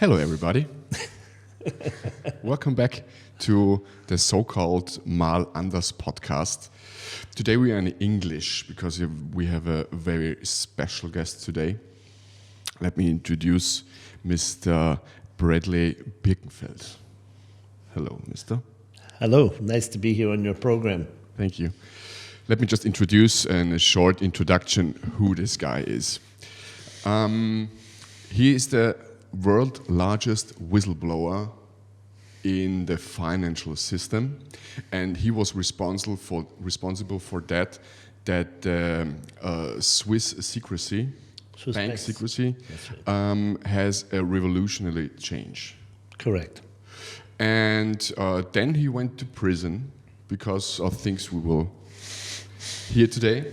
Hello, everybody. Welcome back to the so-called Mal Anders podcast. Today we are in English because we have a very special guest today. Let me introduce Mr. Bradley Birkenfeld. Hello, Mr. Hello, nice to be here on your program. Thank you. Let me just introduce in a short introduction who this guy is. He is the world's largest whistleblower in the financial system, and he was responsible for that Swiss secrecy, bank secrecy, has a revolutionary change. Correct. And then he went to prison because of things we will hear today,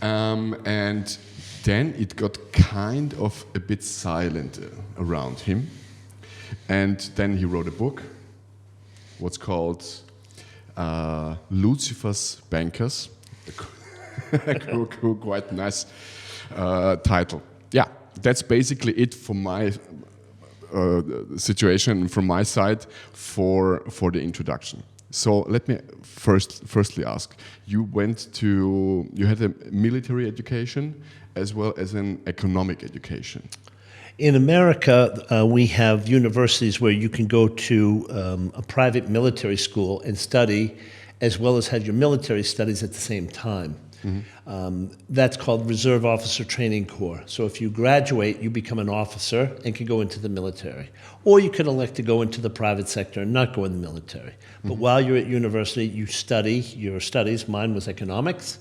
and then it got kind of a bit silent around him. And then he wrote a book, what's called Lucifer's Bankers. Quite nice title. Yeah, that's basically it for my situation, from my side, for the introduction. So let me firstly ask, you had a military education as well as an economic education. In America, we have universities where you can go to a private military school and study, as well as have your military studies at the same time. Mm-hmm. That's called Reserve Officer Training Corps. So if you graduate, you become an officer and can go into the military. Or you can elect to go into the private sector and not go in the military. Mm-hmm. But while you're at university, you study your studies. Mine was economics,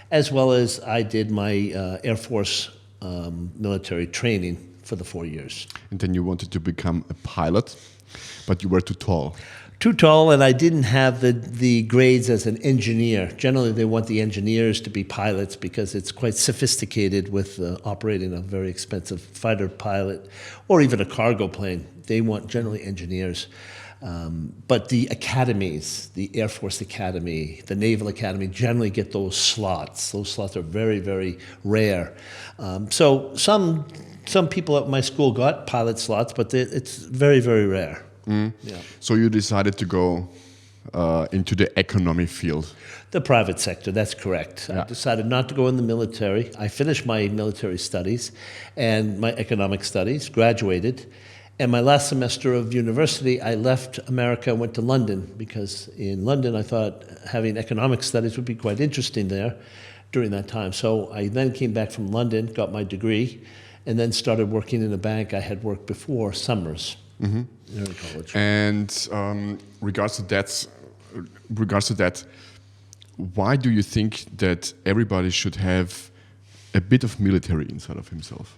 as well as I did my Air Force military training for the 4 years. And then you wanted to become a pilot, but you were too tall. Too tall, and I didn't have the grades as an engineer. Generally, they want the engineers to be pilots because it's quite sophisticated with operating a very expensive fighter pilot or even a cargo plane. They want generally engineers. But the academies, the Air Force Academy, the Naval Academy, generally get those slots. Those slots are very, very rare. So some people at my school got pilot slots, but it's very, very rare. Mm. Yeah. So you decided to go into the economic field. The private sector, that's correct. Yeah. I decided not to go in the military. I finished my military studies and my economic studies, graduated. And my last semester of university, I left America and went to London because in London I thought having economic studies would be quite interesting there during that time. So I then came back from London, got my degree, and then started working in a bank I had worked before, Summers. Mm-hmm. In college. And regards to that, why do you think that everybody should have a bit of military inside of himself?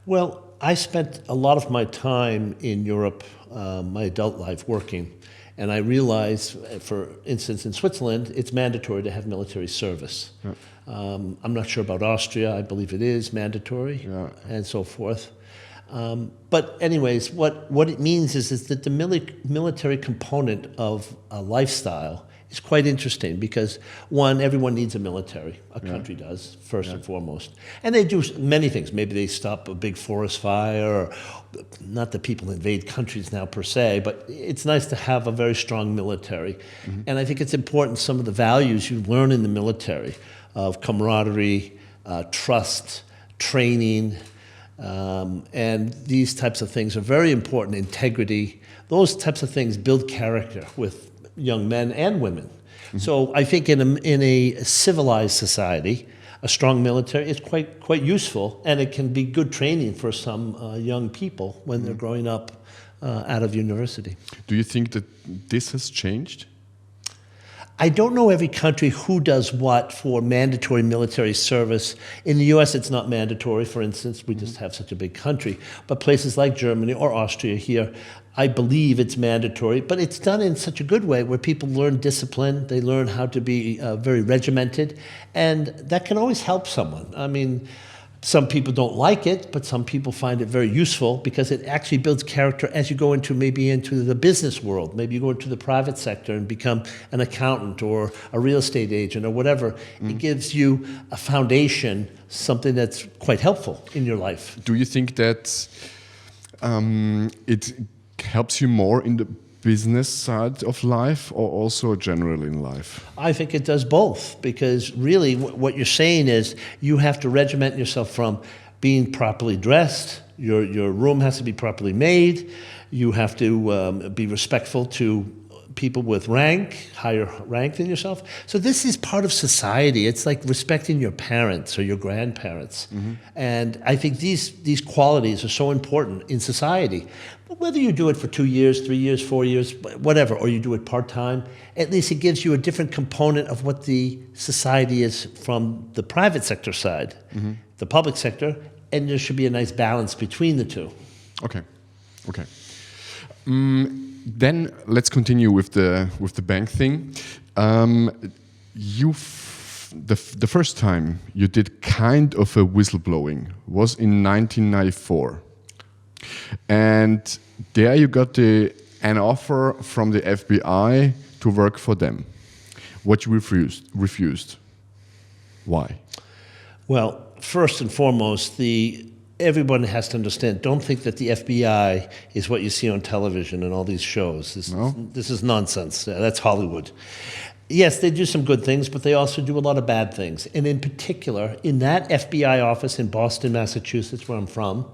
Well, I spent a lot of my time in Europe, my adult life, working. And I realized, for instance, in Switzerland, it's mandatory to have military service. Yeah. I'm not sure about Austria. I believe it is mandatory, and so forth. But anyways, what it means is that the military component of a lifestyle is quite interesting because, one, everyone needs a military. A country does, first and foremost. And they do many things. Maybe they stop a big forest fire, or not that people invade countries now per se, but it's nice to have a very strong military. Mm-hmm. And I think it's important, some of the values you learn in the military of camaraderie, trust, training, and these types of things are very important. Integrity, those types of things build character with young men and women. Mm-hmm. So I think in a civilized society, a strong military is quite useful, and it can be good training for some young people when they're growing up out of university. Do you think that this has changed? I don't know every country who does what for mandatory military service. In the US, it's not mandatory, for instance. We just have such a big country. But places like Germany or Austria here, I believe it's mandatory. But it's done in such a good way where people learn discipline. They learn how to be very regimented. And that can always help someone. I mean, Some people don't like it, but some people find it very useful because it actually builds character as you go into maybe into the business world. Maybe you go into the private sector and become an accountant or a real estate agent or whatever. It gives you a foundation, something that's quite helpful in your life. Do you think that it helps you more in the business side of life or also generally in life? I think it does both, because really what you're saying is you have to regiment yourself from being properly dressed, your room has to be properly made, you have to be respectful to people with higher rank than yourself. So this is part of society. It's like respecting your parents or your grandparents. And I think these qualities are so important in society. Whether you do it for 2 years, 3 years, 4 years, whatever, or you do it part-time, at least it gives you a different component of what the society is from the private sector side, the public sector, and there should be a nice balance between the two. Okay. Then let's continue with the bank thing. The first time you did kind of a whistleblowing was in 1994, and there you got an offer from the FBI to work for them. What you refused. Why? Well, first and foremost, everyone has to understand, don't think that the FBI is what you see on television and all these shows. This is nonsense. That's Hollywood. Yes, they do some good things, but they also do a lot of bad things. And in particular, in that FBI office in Boston, Massachusetts, where I'm from,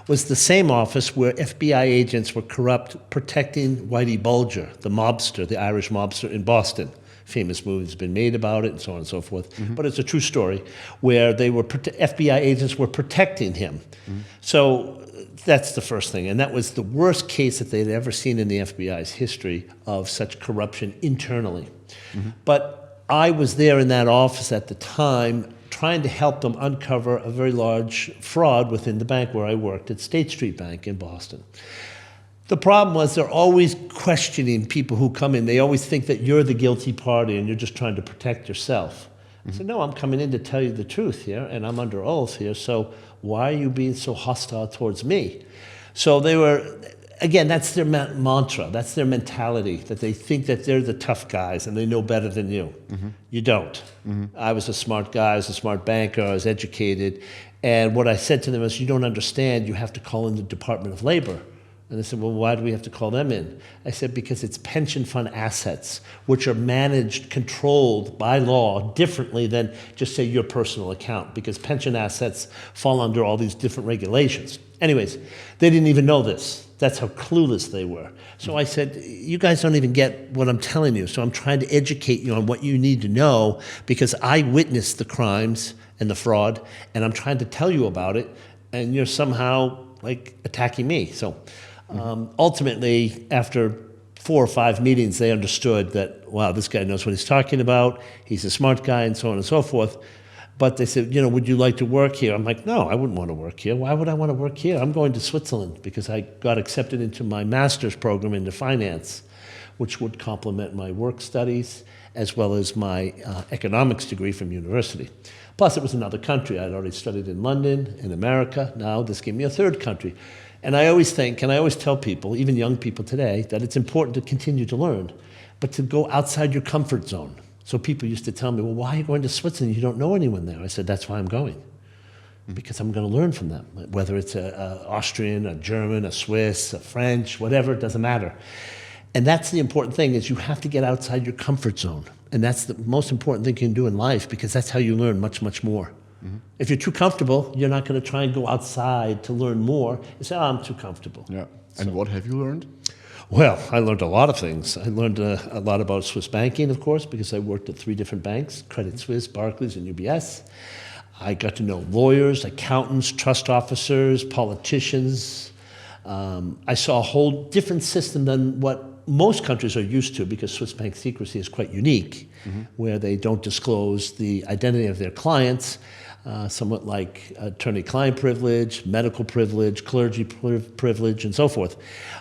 was the same office where FBI agents were corrupt protecting Whitey Bulger, the mobster, the Irish mobster in Boston. Famous movies been made about it and so on and so forth. But it's a true story where FBI agents were protecting him. So that's the first thing. And that was the worst case that they'd ever seen in the FBI's history of such corruption internally. But I was there in that office at the time trying to help them uncover a very large fraud within the bank where I worked at State Street Bank in Boston. The problem was they're always questioning people who come in. They always think that you're the guilty party and you're just trying to protect yourself. I said, no, I'm coming in to tell you the truth here, and I'm under oath here, so why are you being so hostile towards me? So they were, again, that's their mantra, that's their mentality, that they think that they're the tough guys and they know better than you. You don't. I was a smart guy, I was a smart banker, I was educated, and what I said to them is, you don't understand, you have to call in the Department of Labor. And they said, well, why do we have to call them in? I said, because it's pension fund assets, which are managed, controlled by law differently than just say your personal account, because pension assets fall under all these different regulations. Anyways, they didn't even know this. That's how clueless they were. So I said, you guys don't even get what I'm telling you. So I'm trying to educate you on what you need to know, because I witnessed the crimes and the fraud, and I'm trying to tell you about it, and you're somehow like attacking me. So ultimately, after 4 or 5 meetings, they understood that, wow, this guy knows what he's talking about, he's a smart guy, and so on and so forth. But they said, would you like to work here? I'm like, no, I wouldn't want to work here. Why would I want to work here? I'm going to Switzerland because I got accepted into my master's program into finance, which would complement my work studies as well as my economics degree from university. Plus, it was another country. I'd already studied in London, in America. Now this gave me a third country. And I always think, and I always tell people, even young people today, that it's important to continue to learn, but to go outside your comfort zone. So people used to tell me, well, why are you going to Switzerland? You don't know anyone there. I said, that's why I'm going, because I'm going to learn from them, whether it's an Austrian, a German, a Swiss, a French, whatever, it doesn't matter. And that's the important thing, is you have to get outside your comfort zone. And that's the most important thing you can do in life, because that's how you learn much, much more. If you're too comfortable, you're not going to try and go outside to learn more. You say, I'm too comfortable. Yeah. And what have you learned? Well, I learned a lot of things. I learned a lot about Swiss banking, of course, because I worked at 3 different banks, Credit Suisse, Barclays, and UBS. I got to know lawyers, accountants, trust officers, politicians. I saw a whole different system than what most countries are used to, because Swiss bank secrecy is quite unique, where they don't disclose the identity of their clients, somewhat like attorney-client privilege, medical privilege, clergy privilege, and so forth.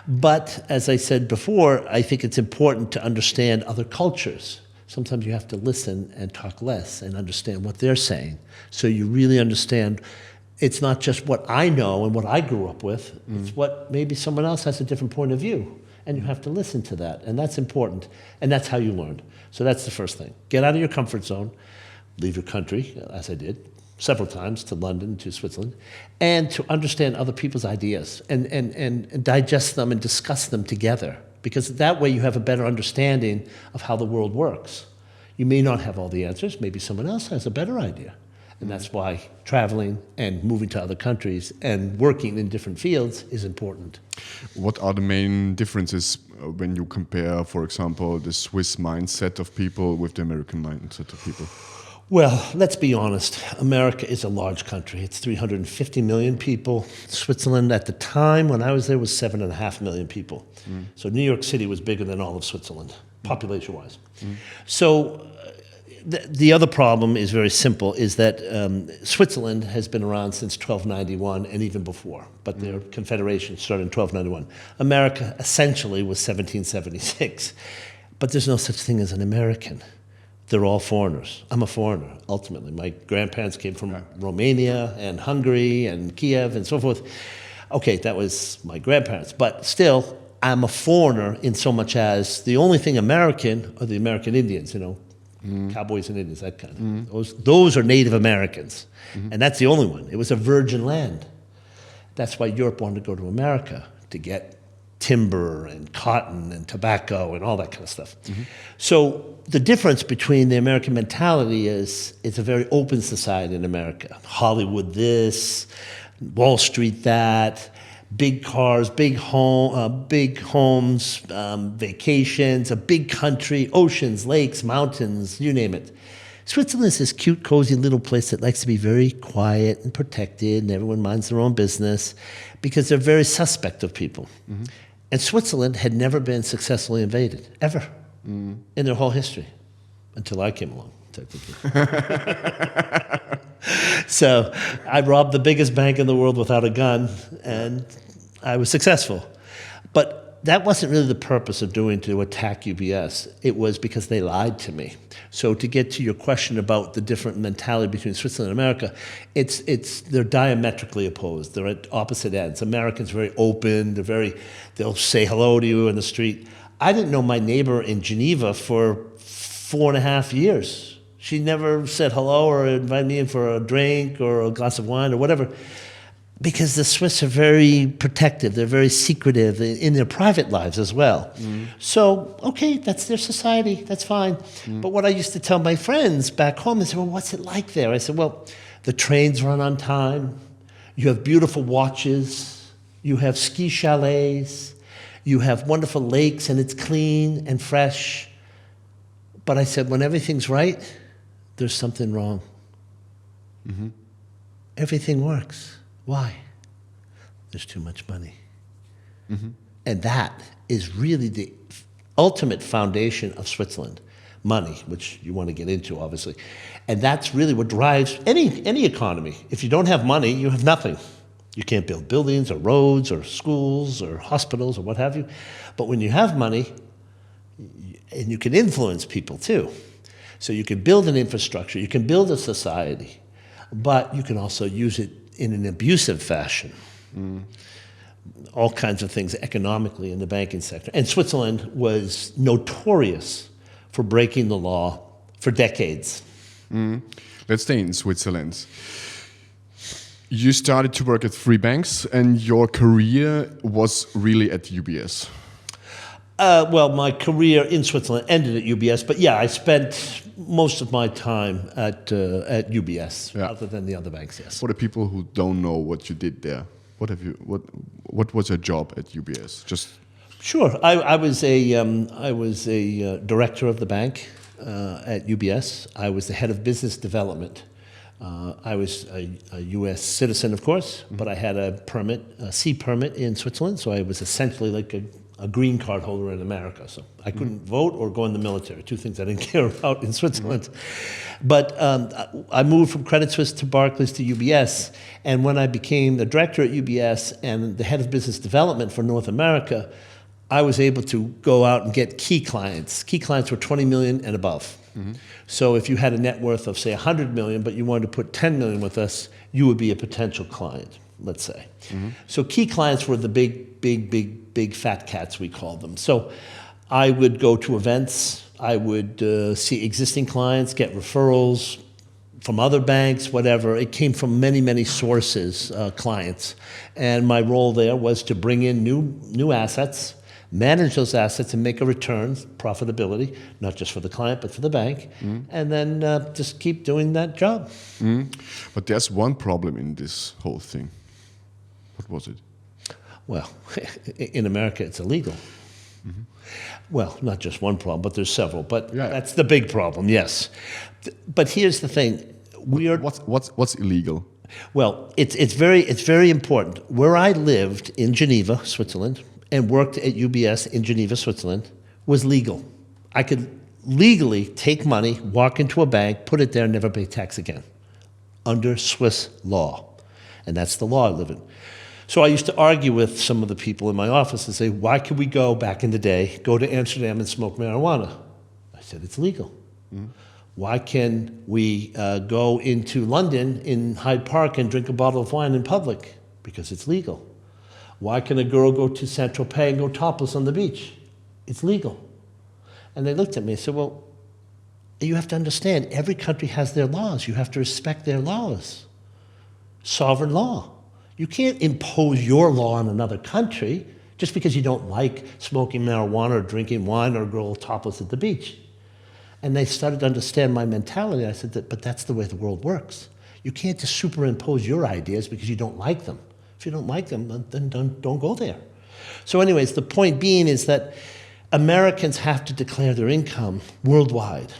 But as I said before, I think it's important to understand other cultures. Sometimes you have to listen and talk less and understand what they're saying, so you really understand It's not just what I know and what I grew up with. It's what maybe someone else has a different point of view. And you have to listen to that. And that's important. And that's how you learn. So that's the first thing. Get out of your comfort zone. Leave your country, as I did several times, to London, to Switzerland, and to understand other people's ideas and digest them and discuss them together. Because that way you have a better understanding of how the world works. You may not have all the answers. Maybe someone else has a better idea. And that's why traveling and moving to other countries and working in different fields is important. What are the main differences when you compare, for example, the Swiss mindset of people with the American mindset of people? Well, let's be honest. America is a large country. It's 350 million people. Switzerland, at the time when I was there, was 7.5 million people. So New York City was bigger than all of Switzerland, population-wise. So the other problem is very simple, is that Switzerland has been around since 1291 and even before, but their confederation started in 1291. America essentially was 1776, but there's no such thing as an American. They're all foreigners. I'm a foreigner, ultimately. My grandparents came from Romania and Hungary and Kiev and so forth. Okay, that was my grandparents, but still, I'm a foreigner in so much as the only thing American are the American Indians, cowboys and Indians, that kind of. Those are Native Americans, and that's the only one. It was a virgin land. That's why Europe wanted to go to America, to get timber and cotton and tobacco and all that kind of stuff. So the difference between the American mentality is it's a very open society in America. Hollywood this, Wall Street that, big cars, big homes, vacations, a big country, oceans, lakes, mountains, you name it. Switzerland is this cute, cozy little place that likes to be very quiet and protected, and everyone minds their own business because they're very suspect of people. And Switzerland had never been successfully invaded, ever, in their whole history, until I came along, technically. So I robbed the biggest bank in the world without a gun, and I was successful. But that wasn't really the purpose of to attack UBS. It was because they lied to me. So to get to your question about the different mentality between Switzerland and America, they're diametrically opposed. They're at opposite ends. Americans are very open. They'll say hello to you in the street. I didn't know my neighbor in Geneva for 4.5 years. She never said hello or invited me in for a drink or a glass of wine or whatever. Because the Swiss are very protective, they're very secretive in their private lives as well. So, okay, that's their society, that's fine. But what I used to tell my friends back home, they said, well, what's it like there? I said, well, the trains run on time, you have beautiful watches, you have ski chalets, you have wonderful lakes, and it's clean and fresh. But I said, when everything's right, there's something wrong. Everything works. Why? There's too much money. And that is really the ultimate foundation of Switzerland. Money, which you want to get into, obviously. And that's really what drives any economy. If you don't have money, you have nothing. You can't build buildings or roads or schools or hospitals or what have you. But when you have money, and you can influence people too. So you can build an infrastructure, you can build a society, but you can also use it in an abusive fashion. All kinds of things economically in the banking sector. And Switzerland was notorious for breaking the law for decades. Let's stay in Switzerland. You started to work at 3 banks and your career was really at UBS. Well, my career in Switzerland ended at UBS, but yeah, I spent most of my time at UBS, other than the other banks. Yes. For the people who don't know what you did there, what was your job at UBS? Just sure. I was a director of the bank at UBS. I was the head of business development. I was a U.S. citizen, of course, but I had a C permit in Switzerland, so I was essentially like a green card holder in America. So I couldn't vote or go in the military, 2 things I didn't care about in Switzerland. But I moved from Credit Suisse to Barclays to UBS, and when I became the director at UBS and the head of business development for North America, I was able to go out and get key clients. Key clients were 20 million and above. So if you had a net worth of, say, 100 million, but you wanted to put 10 million with us, you would be a potential client, let's say. So key clients were the big fat cats, we called them. So I would go to events, I would see existing clients, get referrals from other banks, whatever. It came from many sources, clients. And my role there was to bring in new assets, manage those assets and make a return, profitability, not just for the client, but for the bank, and then just keep doing that job. But there's one problem in this whole thing. What was it? Well, in America, it's illegal. Well, not just one problem, but there's several. But that's the big problem, yes. But here's the thing. What's illegal? Well, it's very important. Where I lived in Geneva, Switzerland, and worked at UBS in Geneva, Switzerland, was legal. I could legally take money, walk into a bank, put it there, and never pay tax again, under Swiss law. And that's the law I live in. So I used to argue with some of the people in my office and say, why could we go, back in the day, go to Amsterdam and smoke marijuana? I said, it's legal. Why can we go into London in Hyde Park and drink a bottle of wine in public? Because it's legal. Why can a girl go to Saint-Tropez and go topless on the beach? It's legal. And they looked at me and said, well, you have to understand, every country has their laws. You have to respect their laws. Sovereign law. You can't impose your law on another country just because you don't like smoking marijuana or drinking wine or a girl topless at the beach. And they started to understand my mentality. I said, but that's the way the world works. You can't just superimpose your ideas because you don't like them. If you don't like them, then don't go there. So anyways, the point being is that Americans have to declare their income worldwide.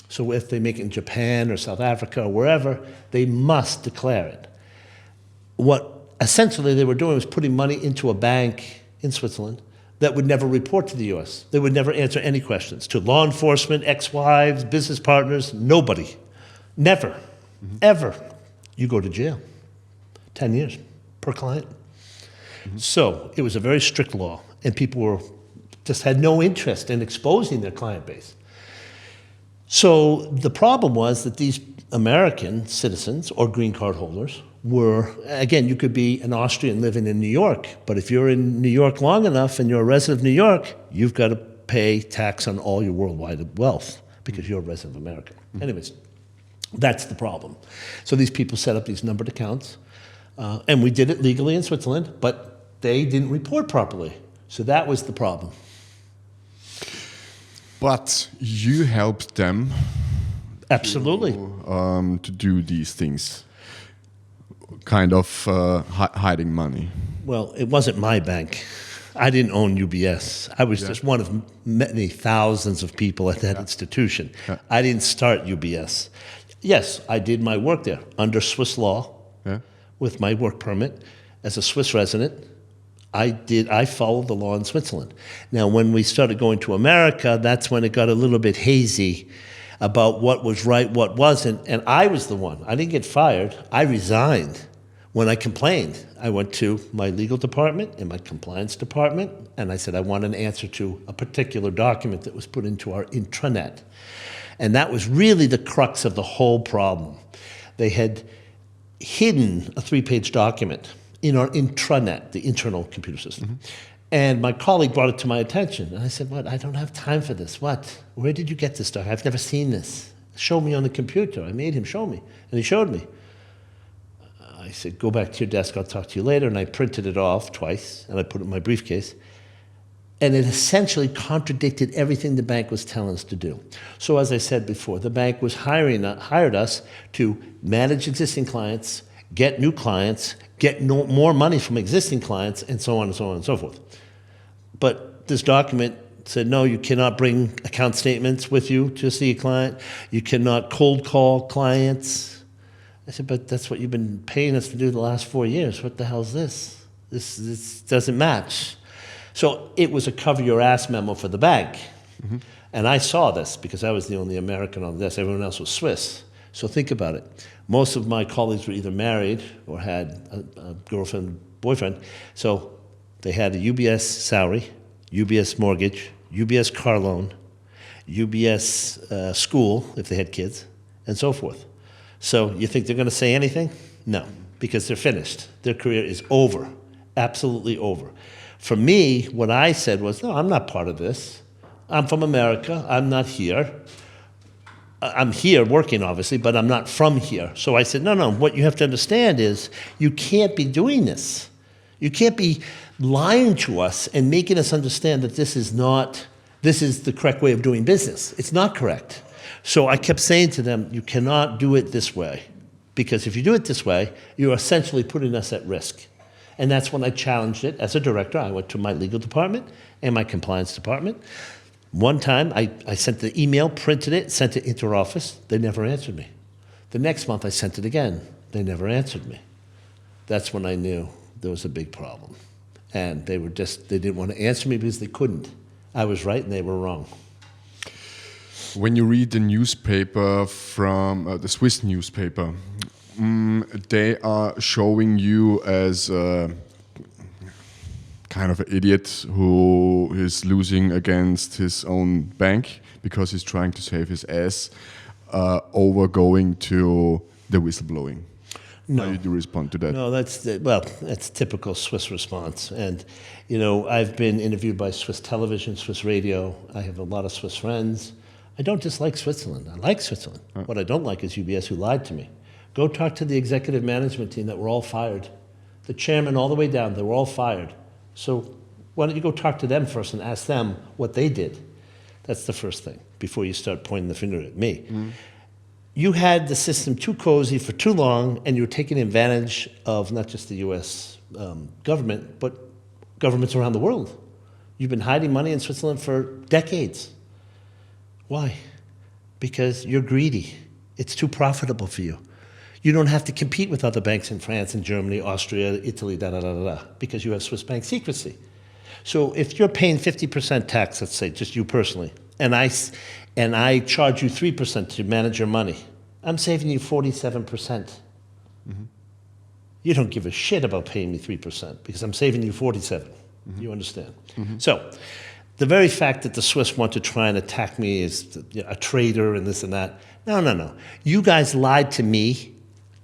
So if they make it in Japan or South Africa or wherever, they must declare it. What essentially they were doing was putting money into a bank in Switzerland that would never report to the U.S. They would never answer any questions to law enforcement, ex-wives, business partners, nobody. Never, ever. You go to jail. 10 years per client. So it was a very strict law, and people just had no interest in exposing their client base. So the problem was that these American citizens or green card holders were, again, you could be an Austrian living in New York, but if you're in New York long enough and you're a resident of New York, you've got to pay tax on all your worldwide wealth because you're a resident of America. Anyways, that's the problem. So these people set up these numbered accounts, and we did it legally in Switzerland, but they didn't report properly. So that was the problem. But you helped them Absolutely. to do these things, kind of hiding money. Well, it wasn't my bank. I didn't own UBS. I was just one of many thousands of people at that institution. I didn't start UBS. Yes, I did my work there under Swiss law with my work permit as a Swiss resident. I followed the law in Switzerland. Now, when we started going to America, that's when it got a little bit hazy about what was right, what wasn't, and I was the one. I didn't get fired. I resigned when I complained. I went to my legal department and my compliance department, and I said I want an answer to a particular document that was put into our intranet. And that was really the crux of the whole problem. They had hidden a 3-page document in our intranet, the internal computer system. And my colleague brought it to my attention. And I said, what? I don't have time for this. What? Where did you get this document? I've never seen this. Show me on the computer. I made him show me. And he showed me. I said, go back to your desk. I'll talk to you later. And I printed it off twice. And I put it in my briefcase. And it essentially contradicted everything the bank was telling us to do. So as I said before, the bank was hired us to manage existing clients, get new clients, get more money from existing clients, and so on and so on and so forth. But this document said, no, you cannot bring account statements with you to see a client. You cannot cold call clients. I said, but that's what you've been paying us to do the last 4 years. What the hell is this? This doesn't match. So it was a cover your ass memo for the bank. And I saw this because I was the only American on this. Everyone else was Swiss. So think about it. Most of my colleagues were either married or had a girlfriend, boyfriend. So they had a UBS salary, UBS mortgage, UBS car loan, UBS school, if they had kids, and so forth. So you think they're going to say anything? No, because they're finished. Their career is over, absolutely over. For me, what I said was, no, I'm not part of this. I'm from America. I'm not here. I'm here working, obviously, but I'm not from here. So I said, no, what you have to understand is you can't be doing this. You can't be lying to us and making us understand that this is the correct way of doing business. It's not correct. So I kept saying to them, you cannot do it this way, because if you do it this way, you're essentially putting us at risk. And that's when I challenged it as a director. I went to my legal department and my compliance department. One time, I sent the email, printed it, sent it into our office. They never answered me. The next month, I sent it again. They never answered me. That's when I knew there was a big problem. And they didn't want to answer me because they couldn't. I was right and they were wrong. When you read the newspaper from the Swiss newspaper, they are showing you as kind of an idiot who is losing against his own bank because he's trying to save his ass over going to the whistleblowing. No. How do you respond to that? No, that's typical Swiss response. And, I've been interviewed by Swiss television, Swiss radio. I have a lot of Swiss friends. I don't dislike Switzerland. I like Switzerland. What I don't like is UBS, who lied to me. Go talk to the executive management team that were all fired. The chairman all the way down, they were all fired. So why don't you go talk to them first and ask them what they did? That's the first thing, before you start pointing the finger at me. You had the system too cozy for too long, and you were taking advantage of not just the U.S. Government, but governments around the world. You've been hiding money in Switzerland for decades. Why? Because you're greedy. It's too profitable for you. You don't have to compete with other banks in France and Germany, Austria, Italy, because you have Swiss bank secrecy. So if you're paying 50% tax, let's say, just you personally, and I charge you 3% to manage your money, I'm saving you 47%. Mm-hmm. You don't give a shit about paying me 3% because I'm saving you 47. Mm-hmm. You understand? Mm-hmm. So the very fact that the Swiss want to try and attack me as a traitor and this and that, no. You guys lied to me,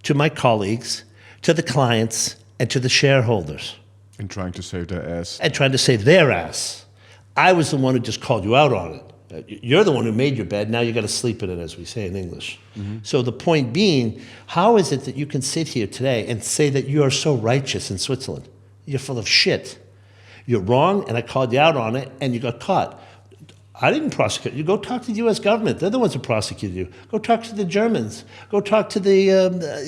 to my colleagues, to the clients, and to the shareholders. And trying to save their ass. And trying to save their ass. I was the one who just called you out on it. You're the one who made your bed, now you got to sleep in it, as we say in English. Mm-hmm. So the point being, how is it that you can sit here today and say that you are so righteous in Switzerland? You're full of shit. You're wrong, and I called you out on it, and you got caught. I didn't prosecute you. Go talk to the U.S. government. They're the ones who prosecuted you. Go talk to the Germans. Go talk to the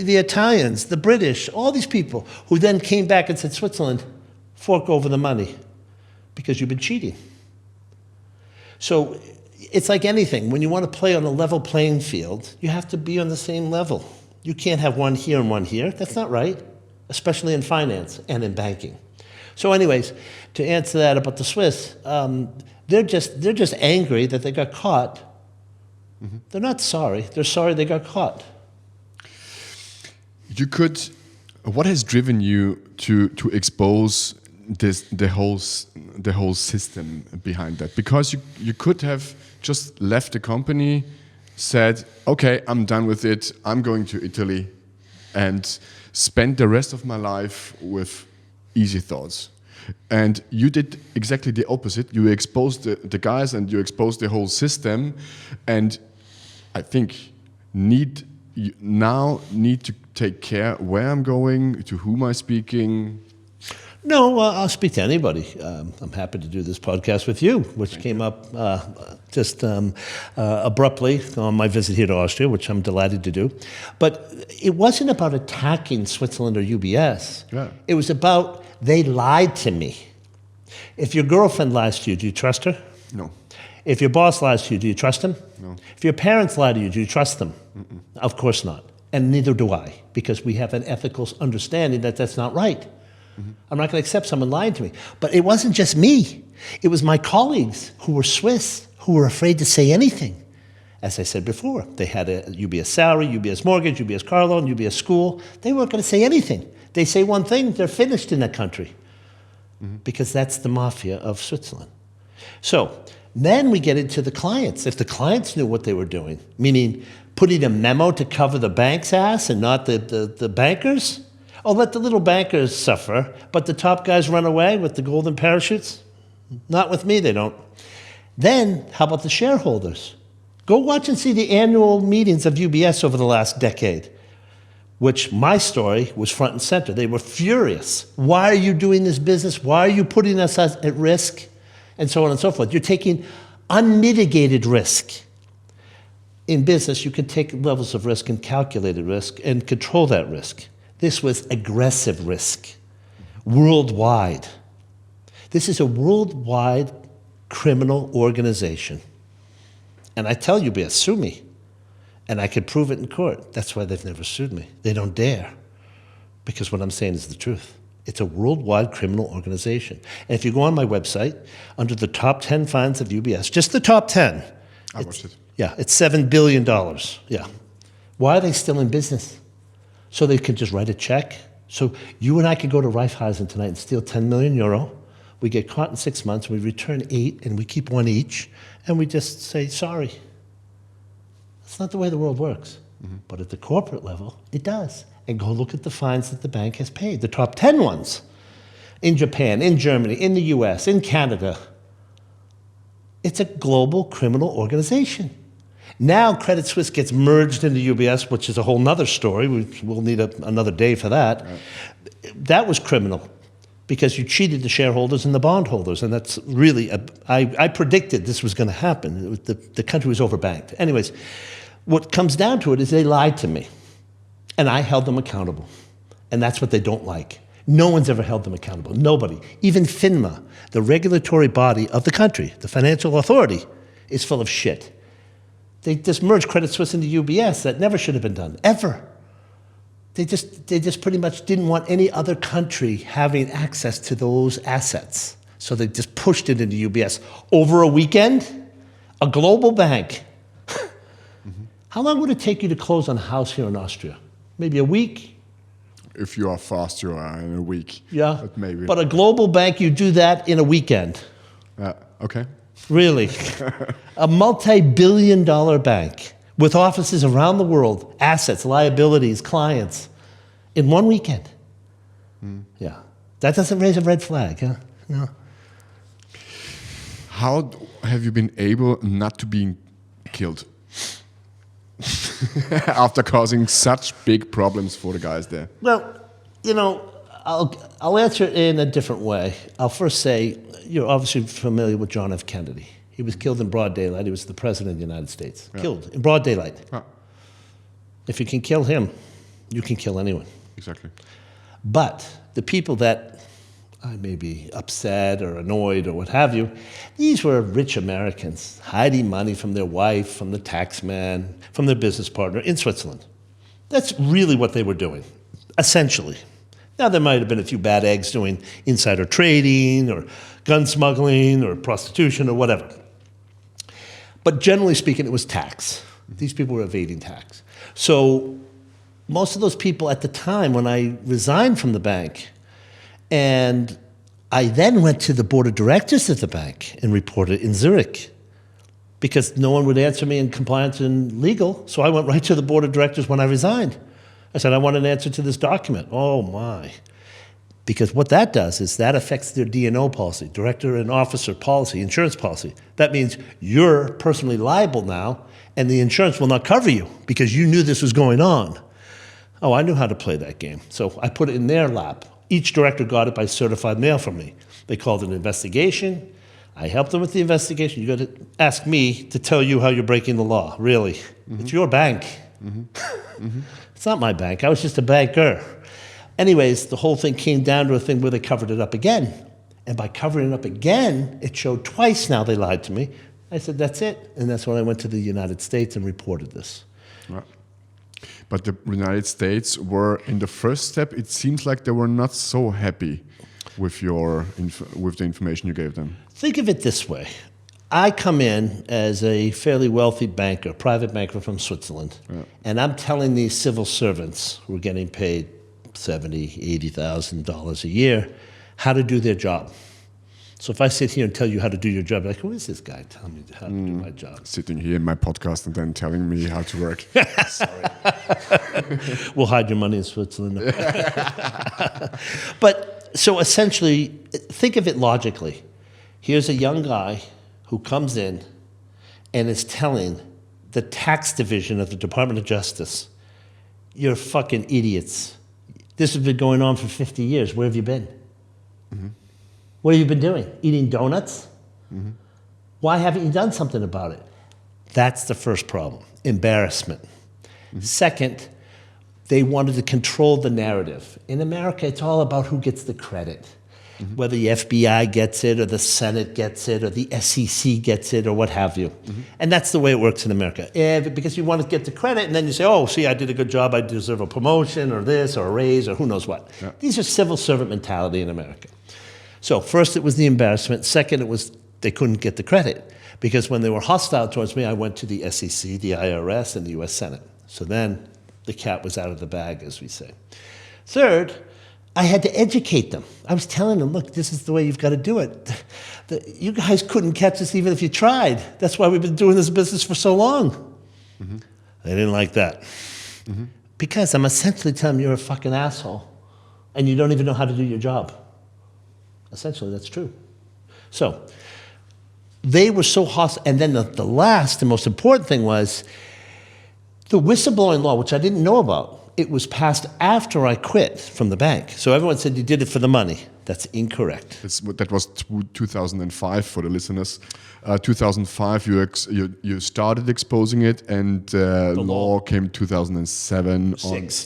Italians, the British, all these people who then came back and said, Switzerland, fork over the money because you've been cheating. So it's like anything. When you want to play on a level playing field, you have to be on the same level. You can't have one here and one here. That's not right, especially in finance and in banking. So anyways, to answer that about the Swiss, they're just angry that they got caught. Mm-hmm. They're not sorry. They're sorry they got caught. What has driven you to expose the whole system behind that? Because you could have just left the company, said, okay, I'm done with it. I'm going to Italy and spend the rest of my life with easy thoughts. And you did exactly the opposite. You exposed the guys and you exposed the whole system. And I think need to take care where I'm going, to whom I'm speaking. No, I'll speak to anybody. I'm happy to do this podcast with you, which came up just abruptly on my visit here to Austria, which I'm delighted to do. But it wasn't about attacking Switzerland or UBS. Yeah. It was about they lied to me. If your girlfriend lies to you, do you trust her? No. If your boss lies to you, do you trust him? No. If your parents lie to you, do you trust them? Mm-mm. Of course not. And neither do I, because we have an ethical understanding that that's not right. Mm-hmm. I'm not going to accept someone lying to me. But it wasn't just me. It was my colleagues who were Swiss who were afraid to say anything. As I said before, they had a UBS salary, UBS mortgage, UBS car loan, UBS school. They weren't going to say anything. They say one thing, they're finished in that country. Mm-hmm. Because that's the mafia of Switzerland. So Then we get into the clients. If the clients knew what they were doing, meaning putting a memo to cover the bank's ass and not the bankers, oh, let the little bankers suffer, but the top guys run away with the golden parachutes? Not with me, they don't. Then, how about the shareholders? Go watch and see the annual meetings of UBS over the last decade, which my story was front and center. They were furious. Why are you doing this business? Why are you putting us at risk? And so on and so forth. You're taking unmitigated risk. In business, you can take levels of risk and calculated risk and control that risk. This was aggressive risk, worldwide. This is a worldwide criminal organization. And I tell UBS, sue me. And I could prove it in court. That's why they've never sued me. They don't dare. Because what I'm saying is the truth. It's a worldwide criminal organization. And if you go on my website, under the top 10 fines of UBS, just the top 10. I watched it. Yeah, it's $7 billion. Yeah. Why are they still in business? So they could just write a check. So you and I could go to Raiffeisen tonight and steal 10 million euro. We get caught in 6 months, we return 8, and we keep 1 each, and we just say, sorry. That's not the way the world works. Mm-hmm. But at the corporate level, it does. And go look at the fines that the bank has paid, the top 10 ones. In Japan, in Germany, in the US, in Canada. It's a global criminal organization. Now Credit Suisse gets merged into UBS, which is a whole nother story. We'll need another day for that. Right. That was criminal because you cheated the shareholders and the bondholders. And that's really, I predicted this was going to happen. The country was overbanked. Anyways, what comes down to it is they lied to me. And I held them accountable. And that's what they don't like. No one's ever held them accountable. Nobody. Even FINMA, the regulatory body of the country, the financial authority, is full of shit. They just merged Credit Suisse into UBS. That never should have been done, ever. They just pretty much didn't want any other country having access to those assets. So they just pushed it into UBS. Over a weekend, a global bank. Mm-hmm. How long would it take you to close on a house here in Austria? Maybe a week? If you are fast, you are in a week. Yeah, but maybe. But a global bank, you do that in a weekend. Okay. Really. A multi-billion-dollar bank with offices around the world, assets, liabilities, clients, in 1 weekend. Mm. Yeah. That doesn't raise a red flag, huh? No. How have you been able not to be killed? After causing such big problems for the guys there? Well, you know, I'll answer it in a different way. I'll first say, you're obviously familiar with John F. Kennedy. He was killed in broad daylight. He was the president of the United States. Yeah. Killed in broad daylight. Yeah. If you can kill him, you can kill anyone. Exactly. But the people that I may be upset or annoyed or what have you, these were rich Americans hiding money from their wife, from the tax man, from their business partner in Switzerland. That's really what they were doing, essentially. Now, there might have been a few bad eggs doing insider trading or gun smuggling or prostitution or whatever. But generally speaking, it was tax. These people were evading tax. So most of those people at the time when I resigned from the bank, and I then went to the board of directors of the bank and reported in Zurich because no one would answer me in compliance and legal. So I went right to the board of directors when I resigned. I said, I want an answer to this document. Oh, my. Because what that does is that affects their D&O policy, director and officer policy, insurance policy. That means you're personally liable now, and the insurance will not cover you because you knew this was going on. Oh, I knew how to play that game. So I put it in their lap. Each director got it by certified mail from me. They called it an investigation. I helped them with the investigation. You got to ask me to tell you how you're breaking the law, really. Mm-hmm. It's your bank. Mm-hmm. Mm-hmm. It's not my bank. I was just a banker. Anyways, the whole thing came down to a thing where they covered it up again. And by covering it up again, it showed twice now they lied to me. I said, that's it. And that's when I went to the United States and reported this. Right. But the United States were, in the first step, it seems like they were not so happy with with the information you gave them. Think of it this way. I come in as a fairly wealthy banker, private banker from Switzerland, yeah. And I'm telling these civil servants who are getting paid $70,000, $80,000 a year how to do their job. So if I sit here and tell you how to do your job, like, who is this guy telling me how to do my job? Sitting here in my podcast and then telling me how to work. Sorry. We'll hide your money in Switzerland. But so essentially, think of it logically. Here's a young guy who comes in and is telling the tax division of the Department of Justice, you're fucking idiots. This has been going on for 50 years. Where have you been? Mm-hmm. What have you been doing? Eating donuts? Mm-hmm. Why haven't you done something about it? That's the first problem, embarrassment. Mm-hmm. Second, they wanted to control the narrative. In America, it's all about who gets the credit. Mm-hmm. Whether the FBI gets it, or the Senate gets it, or the SEC gets it, or what have you. Mm-hmm. And that's the way it works in America. Because you want to get the credit, and then you say, oh, see, I did a good job, I deserve a promotion, or this, or a raise, or who knows what. Yeah. These are civil servant mentality in America. So first it was the embarrassment. Second, it was they couldn't get the credit. Because when they were hostile towards me, I went to the SEC, the IRS, and the US Senate. So then the cat was out of the bag, as we say. Third, I had to educate them. I was telling them, look, this is the way you've got to do it. You guys couldn't catch us even if you tried. That's why we've been doing this business for so long. Mm-hmm. They didn't like that. Mm-hmm. Because I'm essentially telling them you're a fucking asshole and you don't even know how to do your job. Essentially, that's true. So they were so hostile. And then the last, the most important thing was the whistleblowing law, which I didn't know about. It was passed after I quit from the bank. So everyone said you did it for the money. That's incorrect. That was 2005 for the listeners. 2005, you started exposing it, and the law came 2007.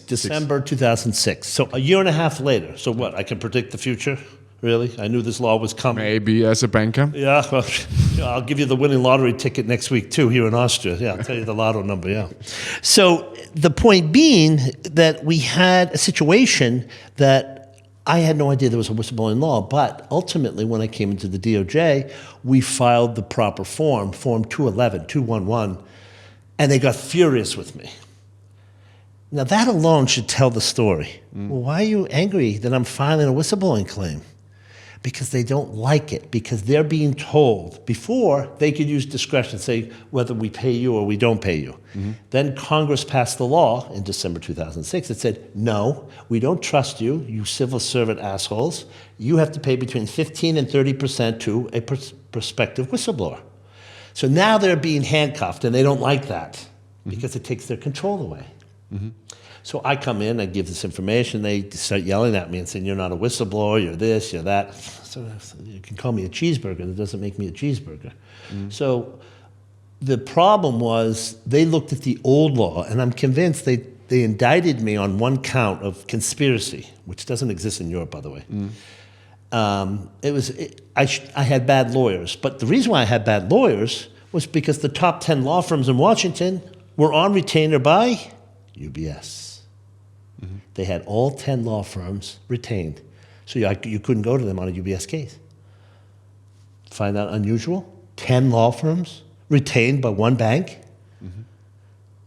December 2006. So a year and a half later. So what? I can predict the future? Really? I knew this law was coming. Maybe as a banker? Yeah, well, I'll give you the winning lottery ticket next week, too, here in Austria. Yeah, I'll tell you the lotto number, yeah. So the point being that we had a situation that I had no idea there was a whistleblowing law, but ultimately when I came into the DOJ, we filed the proper form 211, and they got furious with me. Now that alone should tell the story. Well, why are you angry that I'm filing a whistleblowing claim? Because they don't like it, because they're being told. Before, they could use discretion, say whether we pay you or we don't pay you. Mm-hmm. Then Congress passed the law in December 2006 that said, no, we don't trust you, you civil servant assholes. You have to pay between 15 and 30% to a prospective whistleblower. So now they're being handcuffed, and they don't like that because it takes their control away. Mm-hmm. So I come in, I give this information, they start yelling at me and saying, you're not a whistleblower, you're this, you're that. So you can call me a cheeseburger, that doesn't make me a cheeseburger. Mm. So the problem was they looked at the old law, and I'm convinced they indicted me on one count of conspiracy, which doesn't exist in Europe, by the way. Mm. I had bad lawyers, but the reason why I had bad lawyers was because the top 10 law firms in Washington were on retainer by UBS. Mm-hmm. They had all 10 law firms retained. So you couldn't go to them on a UBS case. Find that unusual? 10 law firms retained by one bank? Mm-hmm.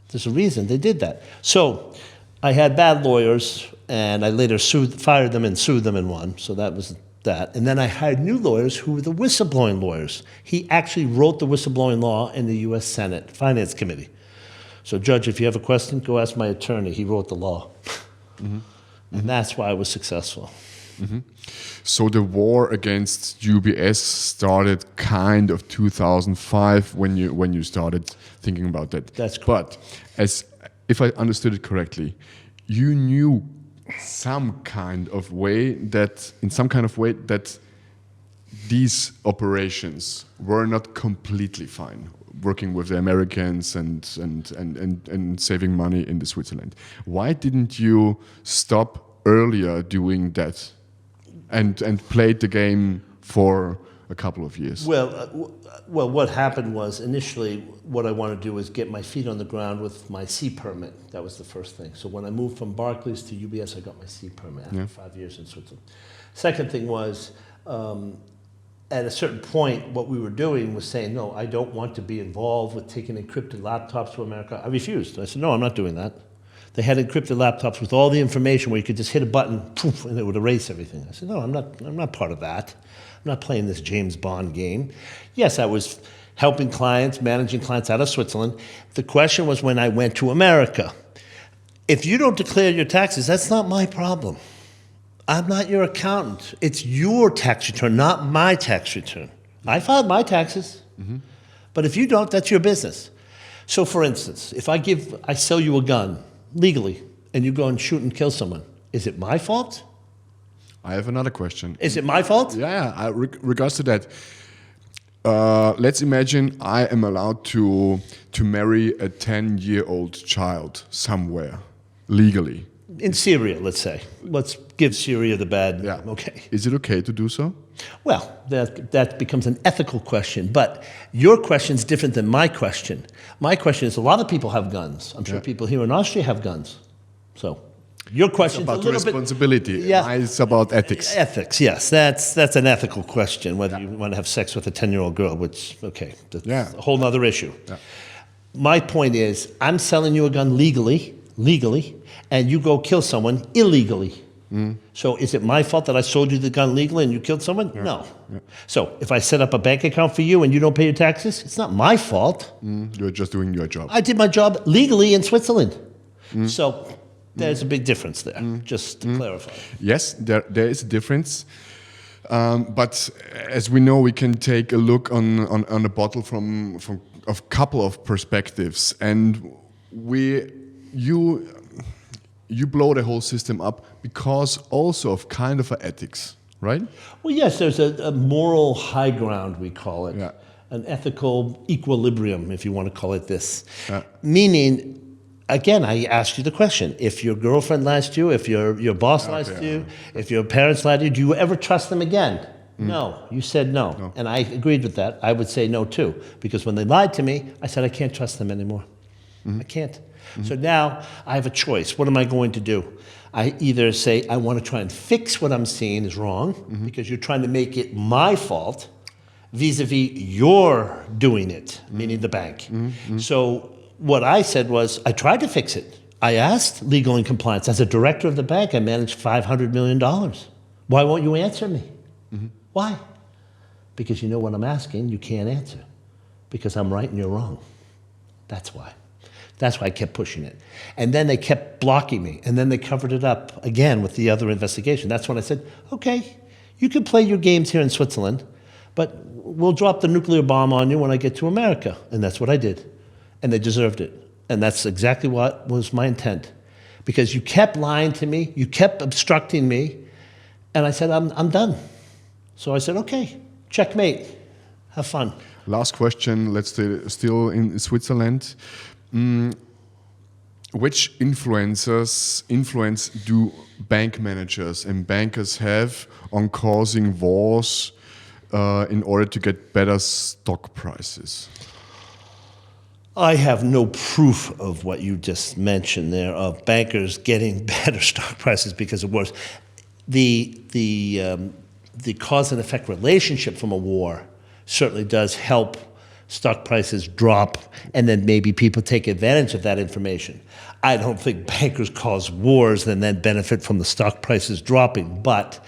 There's a reason they did that. So I had bad lawyers, and I later fired them and sued them and won. So that was that. And then I hired new lawyers who were the whistleblowing lawyers. He actually wrote the whistleblowing law in the U.S. Senate Finance Committee. So, Judge, if you have a question, go ask my attorney. He wrote the law. Mm-hmm. And that's why I was successful. Mm-hmm. So the war against UBS started kind of 2005 when you started thinking about that. That's correct. But if I understood it correctly, you knew in some kind of way that these operations were not completely fine, working with the Americans and saving money in Switzerland. Why didn't you stop earlier doing that and played the game for a couple of years? Well, what happened was initially what I wanted to do was get my feet on the ground with my C permit. That was the first thing. So when I moved from Barclays to UBS, I got my C permit after 5 years in Switzerland. Second thing was, at a certain point, what we were doing was saying, no, I don't want to be involved with taking encrypted laptops to America. I refused. I said, no, I'm not doing that. They had encrypted laptops with all the information where you could just hit a button, poof, and it would erase everything. I said, no, I'm not part of that. I'm not playing this James Bond game. Yes, I was helping clients, managing clients out of Switzerland. The question was when I went to America. If you don't declare your taxes, that's not my problem. I'm not your accountant. It's your tax return, not my tax return. I filed my taxes. But if you don't, that's your business. So for instance, if I sell you a gun legally and you go and shoot and kill someone, is it my fault? I have another question. Is it my fault? Yeah, regards to that. Let's imagine I am allowed to marry a 10-year-old child somewhere legally. In Syria, let's say. Let's give Syria the bad. Yeah. Okay. Is it okay to do so? Well, that becomes an ethical question. But your question is different than my question. My question is, a lot of people have guns. I'm sure people here in Austria have guns. So your question is a about little responsibility. Yeah. Mine is about ethics. Ethics, yes. That's an ethical question, whether you want to have sex with a 10-year-old girl, which, okay, that's a whole other issue. Yeah. My point is, I'm selling you a gun legally, and you go kill someone illegally. So is it my fault that I sold you the gun legally and you killed someone? Yeah. No. Yeah. So if I set up a bank account for you and you don't pay your taxes, it's not my fault. You're just doing your job. I did my job legally in Switzerland. So there's a big difference there, just to clarify. Yes, there is a difference. But as we know, we can take a look on a bottle from a couple of perspectives. And you blow the whole system up because also of kind of ethics, right? Well, yes, there's a moral high ground, we call it. Yeah. An ethical equilibrium, if you want to call it this. Meaning, again, I asked you the question, if your girlfriend lies to you, if your boss lies to you, if your parents lie to you, do you ever trust them again? No. You said no. And I agreed with that. I would say no too. Because when they lied to me, I said I can't trust them anymore. I can't. So now I have a choice. What am I going to do? I either say I want to try and fix what I'm seeing is wrong because you're trying to make it my fault vis-a-vis you're doing it, meaning the bank. So what I said was I tried to fix it. I asked legal and compliance. As a director of the bank, I managed $500 million. Why won't you answer me? Why? Because you know what I'm asking, you can't answer. Because I'm right and you're wrong. That's why. That's why I kept pushing it. And then they kept blocking me. And then they covered it up again with the other investigation. That's when I said, okay, you can play your games here in Switzerland, but we'll drop the nuclear bomb on you when I get to America. And that's what I did. And they deserved it. And that's exactly what was my intent. Because you kept lying to me, you kept obstructing me, and I said, I'm done. So I said, okay, checkmate, have fun. Last question, let's stay still in Switzerland. Which influence do bank managers and bankers have on causing wars in order to get better stock prices? I have no proof of what you just mentioned there, of bankers getting better stock prices because of wars. The cause and effect relationship from a war certainly does help stock prices drop, and then maybe people take advantage of that information. I don't think bankers cause wars and then benefit from the stock prices dropping. But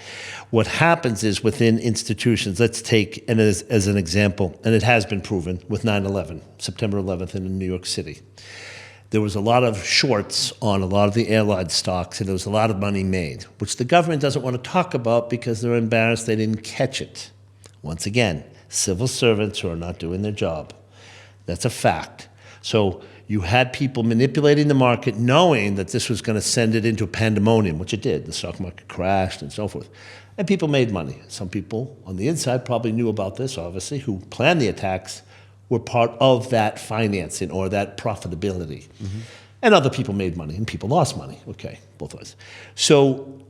what happens is within institutions, let's take as an example, and it has been proven with 9/11, September 11th in New York City. There was a lot of shorts on a lot of the airline stocks, and there was a lot of money made, which the government doesn't want to talk about because they're embarrassed they didn't catch it. Once again, civil servants who are not doing their job. That's a fact. So you had people manipulating the market knowing that this was going to send it into pandemonium, which it did. The stock market crashed and so forth. And people made money. Some people on the inside probably knew about this, obviously, who planned the attacks, were part of that financing or that profitability. And other people made money and people lost money. Okay, both ways. So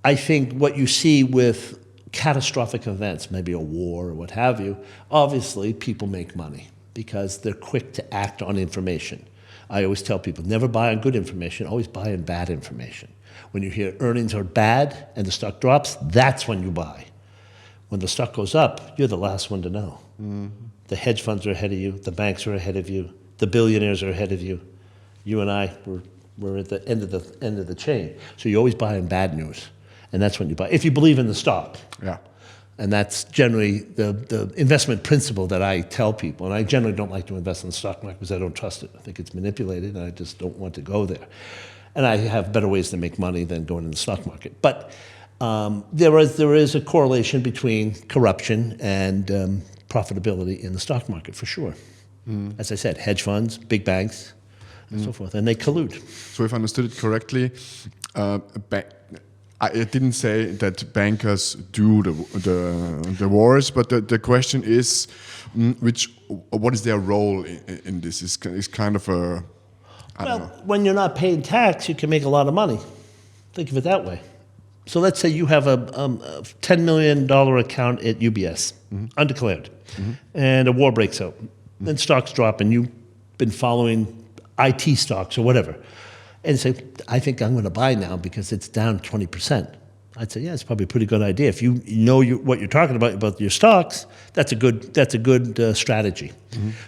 I think what you see with catastrophic events, maybe a war or what have you, obviously people make money because they're quick to act on information. I always tell people, never buy on good information, always buy on bad information. When you hear earnings are bad and the stock drops, that's when you buy. When the stock goes up, you're the last one to know. The hedge funds are ahead of you, the banks are ahead of you, the billionaires are ahead of you. You and I, we're We're at the end of the chain. So you always buy in bad news, and that's when you buy. If you believe in the stock. Yeah. And that's generally the investment principle that I tell people. And I generally don't like to invest in the stock market because I don't trust it. I think it's manipulated, and I just don't want to go there. And I have better ways to make money than going in the stock market. But there is a correlation between corruption and profitability in the stock market, for sure. As I said, hedge funds, big banks, and so forth, and they collude. So if I understood it correctly, I didn't say that bankers do the wars, but the question is, what is their role in this? Is kind of a I don't know. When you're not paying tax, you can make a lot of money. Think of it that way. So let's say you have a $10 million account at UBS, undeclared, and a war breaks out. Then stocks drop, and you've been following IT stocks or whatever. And say, I think I'm going to buy now because it's down 20%. I'd say, yeah, it's probably a pretty good idea. If you know what you're talking about your stocks, that's a good strategy.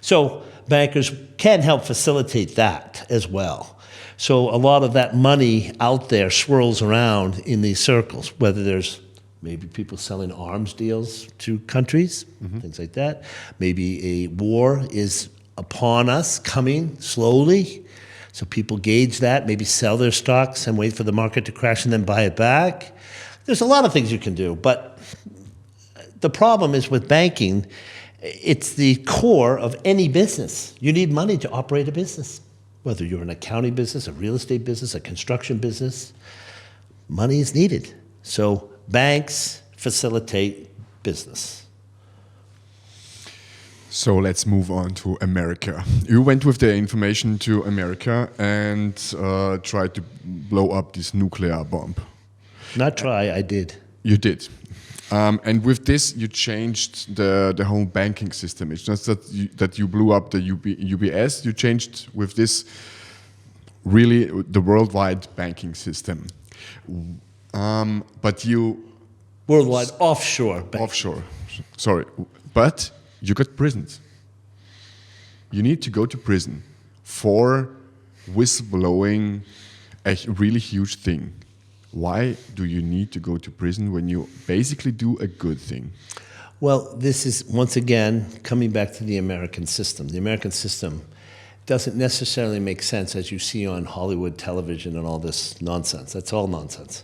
So bankers can help facilitate that as well. So a lot of that money out there swirls around in these circles, whether there's maybe people selling arms deals to countries, things like that. Maybe a war is upon us, coming slowly. So people gauge that, maybe sell their stocks and wait for the market to crash and then buy it back. There's a lot of things you can do, but the problem is with banking, it's the core of any business. You need money to operate a business, whether you're an accounting business, a real estate business, a construction business. Money is needed. So banks facilitate business. So let's move on to America. You went with the information to America and tried to blow up this nuclear bomb. Not try, I did. You did. And with this, you changed the whole banking system. It's just that you blew up the UBS. You changed with this really the worldwide banking system. But you... Worldwide offshore banking. Offshore, sorry. But you got prisoned. You need to go to prison for whistleblowing a really huge thing. Why do you need to go to prison when you basically do a good thing? Well, this is, once again, coming back to the American system. The American system doesn't necessarily make sense as you see on Hollywood television and all this nonsense. That's all nonsense.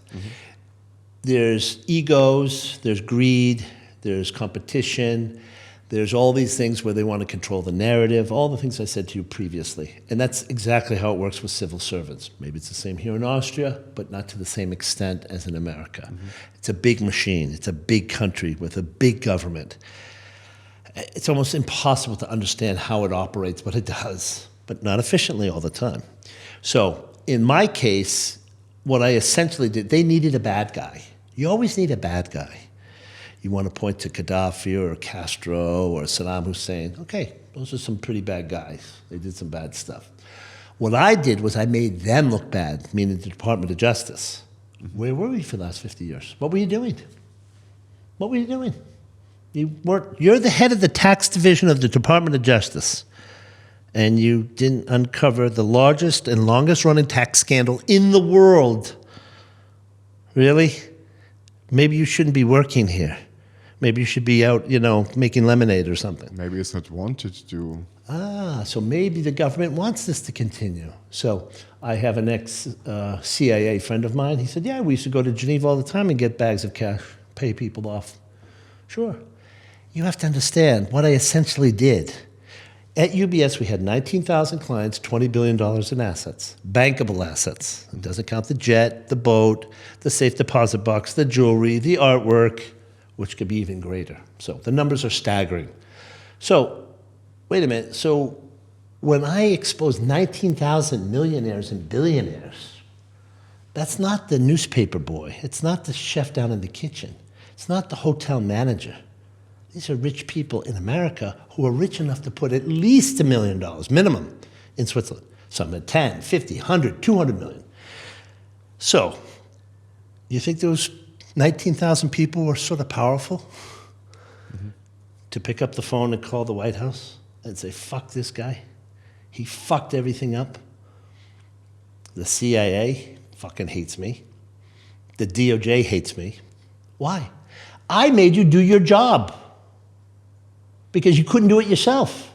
There's egos, there's greed, there's competition, there's all these things where they want to control the narrative, all the things I said to you previously. And that's exactly how it works with civil servants. Maybe it's the same here in Austria, but not to the same extent as in America. It's a big machine. It's a big country with a big government. It's almost impossible to understand how it operates, but it does, but not efficiently all the time. So in my case, what I essentially did, they needed a bad guy. You always need a bad guy. You want to point to Gaddafi or Castro or Saddam Hussein. Okay, those are some pretty bad guys. They did some bad stuff. What I did was I made them look bad, meaning the Department of Justice. Where were we for the last 50 years? What were you doing? What were you doing? You're the head of the tax division of the Department of Justice, and you didn't uncover the largest and longest running tax scandal in the world. Really? Maybe you shouldn't be working here. Maybe you should be out, making lemonade or something. Maybe it's not wanted to. So maybe the government wants this to continue. So I have an ex-CIA friend of mine. He said, yeah, we used to go to Geneva all the time and get bags of cash, pay people off. Sure. You have to understand what I essentially did. At UBS, we had 19,000 clients, $20 billion in assets, bankable assets. It doesn't count the jet, the boat, the safe deposit box, the jewelry, the artwork, which could be even greater. So the numbers are staggering. So, wait a minute. So when I exposed 19,000 millionaires and billionaires, that's not the newspaper boy. It's not the chef down in the kitchen. It's not the hotel manager. These are rich people in America who are rich enough to put at least $1 million minimum in Switzerland. Some at 10, 50, 100, 200 million. So, you think those 19,000 people were sort of powerful to pick up the phone and call the White House and say, fuck this guy? He fucked everything up. The CIA fucking hates me. The DOJ hates me. Why? I made you do your job because you couldn't do it yourself.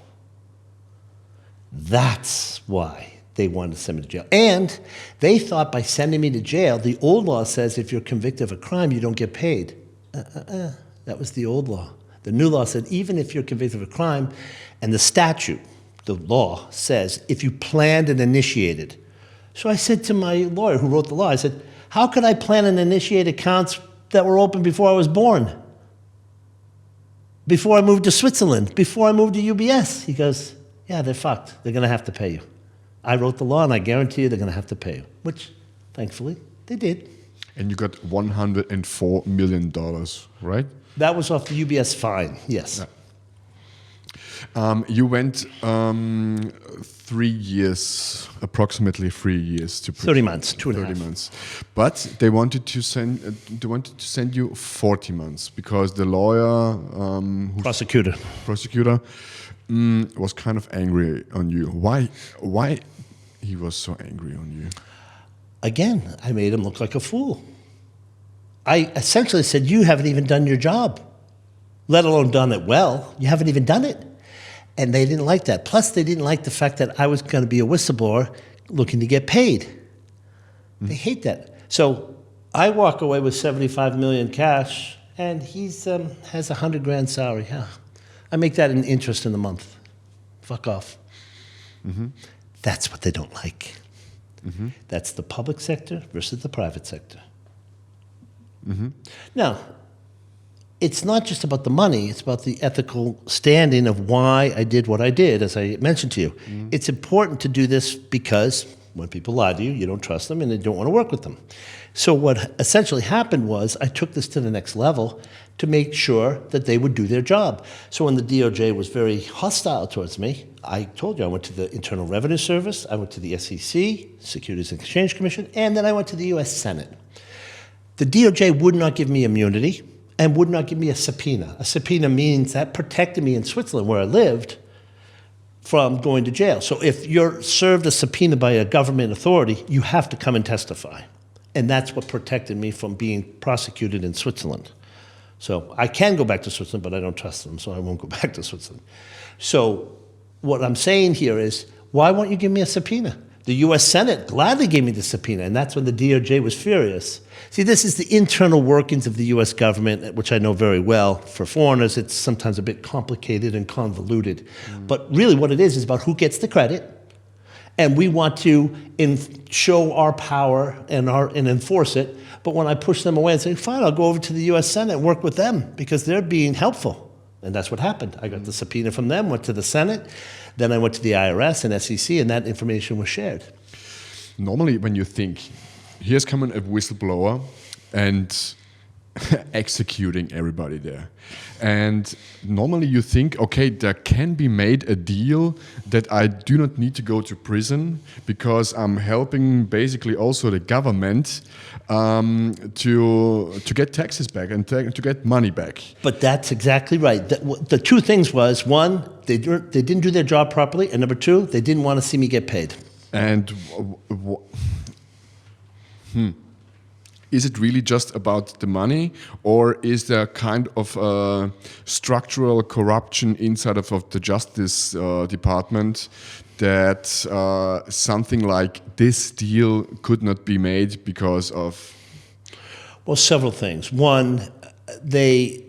That's why they wanted to send me to jail. And they thought by sending me to jail, the old law says if you're convicted of a crime, you don't get paid. That was the old law. The new law said even if you're convicted of a crime, and the statute, the law, says if you planned and initiated. So I said to my lawyer who wrote the law, I said, how could I plan and initiate accounts that were open before I was born? Before I moved to Switzerland? Before I moved to UBS? He goes, yeah, they're fucked. They're going to have to pay you. I wrote the law, and I guarantee you they're going to have to pay you, which, thankfully, they did. And you got $104 million, right? That was off the UBS fine, yes. Yeah. You went 3 years, approximately 3 years to prison. 30 months, 2.5. 30 months. But they wanted to send you 40 months because the lawyer, Prosecutor, was kind of angry on you. Why he was so angry on you? Again, I made him look like a fool. I essentially said, you haven't even done your job, let alone done it well. You haven't even done it. And they didn't like that. Plus, they didn't like the fact that I was going to be a whistleblower looking to get paid. They hate that. So I walk away with 75 million cash, and he's has $100,000 salary. Yeah. I make that in interest in the month. Fuck off. That's what they don't like. That's the public sector versus the private sector. Now, it's not just about the money, it's about the ethical standing of why I did what I did, as I mentioned to you. It's important to do this because when people lie to you, you don't trust them and you don't want to work with them. So what essentially happened was I took this to the next level to make sure that they would do their job. So when the DOJ was very hostile towards me, I told you I went to the Internal Revenue Service, I went to the SEC, Securities and Exchange Commission, and then I went to the US Senate. The DOJ would not give me immunity and would not give me a subpoena. A subpoena means that protected me in Switzerland, where I lived, from going to jail. So if you're served a subpoena by a government authority, you have to come and testify. And that's what protected me from being prosecuted in Switzerland. So I can go back to Switzerland, but I don't trust them, so I won't go back to Switzerland. So what I'm saying here is, why won't you give me a subpoena? The US Senate gladly gave me the subpoena, and that's when the DOJ was furious. See, this is the internal workings of the US government, which I know very well. For foreigners, it's sometimes a bit complicated and convoluted. But really what it is about who gets the credit, and we want to show our power and enforce it. But when I push them away and say, fine, I'll go over to the US Senate and work with them because they're being helpful. And that's what happened. I got the subpoena from them, went to the Senate, then I went to the IRS and SEC, and that information was shared. Normally, when you think, here's coming a whistleblower and executing everybody there. And normally you think, okay, there can be made a deal that I do not need to go to prison because I'm helping basically also the government to get taxes back and to get money back. But that's exactly right. The two things was, one, they didn't do their job properly, and number two, they didn't want to see me get paid. And is it really just about the money, or is there kind of structural corruption inside of the Justice Department that something like this deal could not be made because of? Well, several things. One, the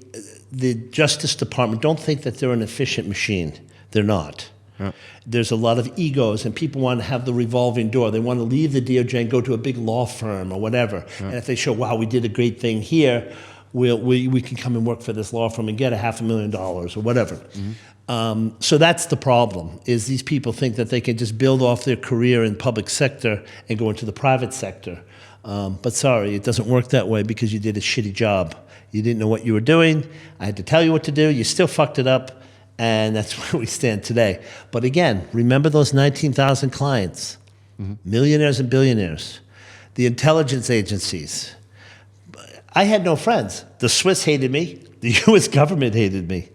Justice Department don't think that they're an efficient machine. They're not. Yeah. There's a lot of egos, and people want to have the revolving door. They want to leave the DOJ and go to a big law firm or whatever. Yeah. And if they show, wow, we did a great thing here, we can come and work for this law firm and get $500,000 or whatever. So that's the problem, is these people think that they can just build off their career in public sector and go into the private sector. But sorry, it doesn't work that way because you did a shitty job. You didn't know what you were doing. I had to tell you what to do. You still fucked it up. And that's where we stand today. But again, remember those 19,000 clients, millionaires and billionaires, the intelligence agencies. I had no friends. The Swiss hated me. The US government hated me.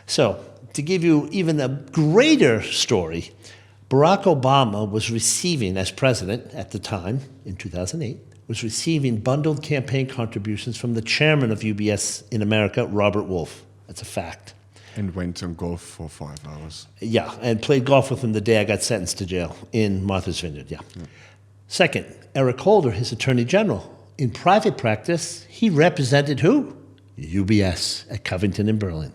So to give you even a greater story, Barack Obama was receiving, as president at the time, in 2008, was receiving bundled campaign contributions from the chairman of UBS in America, Robert Wolf. That's a fact. And went on golf for 5 hours. Yeah, and played golf with him the day I got sentenced to jail in Martha's Vineyard, yeah. Second, Eric Holder, his attorney general. In private practice, he represented who? UBS at Covington and Berlin.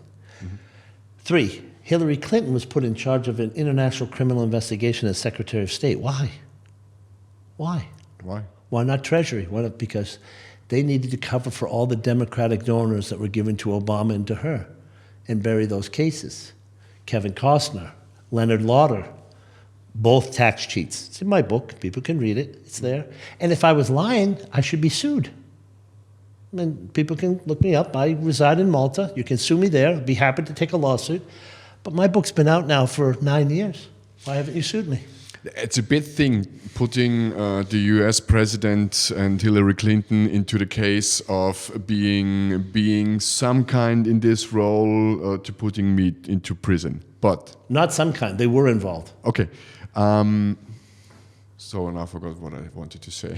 Three, Hillary Clinton was put in charge of an international criminal investigation as Secretary of State. Why? Why? Why? Why not Treasury? Why not? Because they needed to cover for all the Democratic donors that were given to Obama and to her and bury those cases. Kevin Costner, Leonard Lauder, both tax cheats. It's in my book. People can read it. It's there. And if I was lying, I should be sued. I mean, people can look me up. I reside in Malta. You can sue me there. I'd be happy to take a lawsuit. But my book's been out now for 9 years. Why haven't you sued me? It's a big thing putting the US president and Hillary Clinton into the case of being some kind in this role to putting me into prison. But not some kind. They were involved. Okay. So now I forgot what I wanted to say.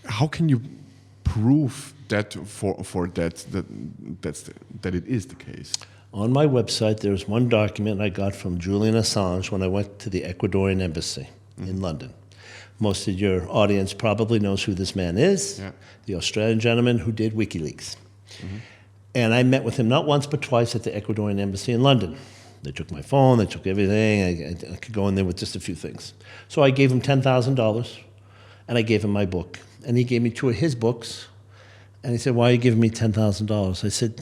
How can you prove that that it is the case? On my website, there's one document I got from Julian Assange when I went to the Ecuadorian embassy in London. Most of your audience probably knows who this man is, the Australian gentleman who did WikiLeaks. And I met with him not once but twice at the Ecuadorian embassy in London. They took my phone, they took everything. I could go in there with just a few things. So I gave him $10,000, and I gave him my book. And he gave me 2 of his books, and he said, "Why are you giving me $10,000? I said,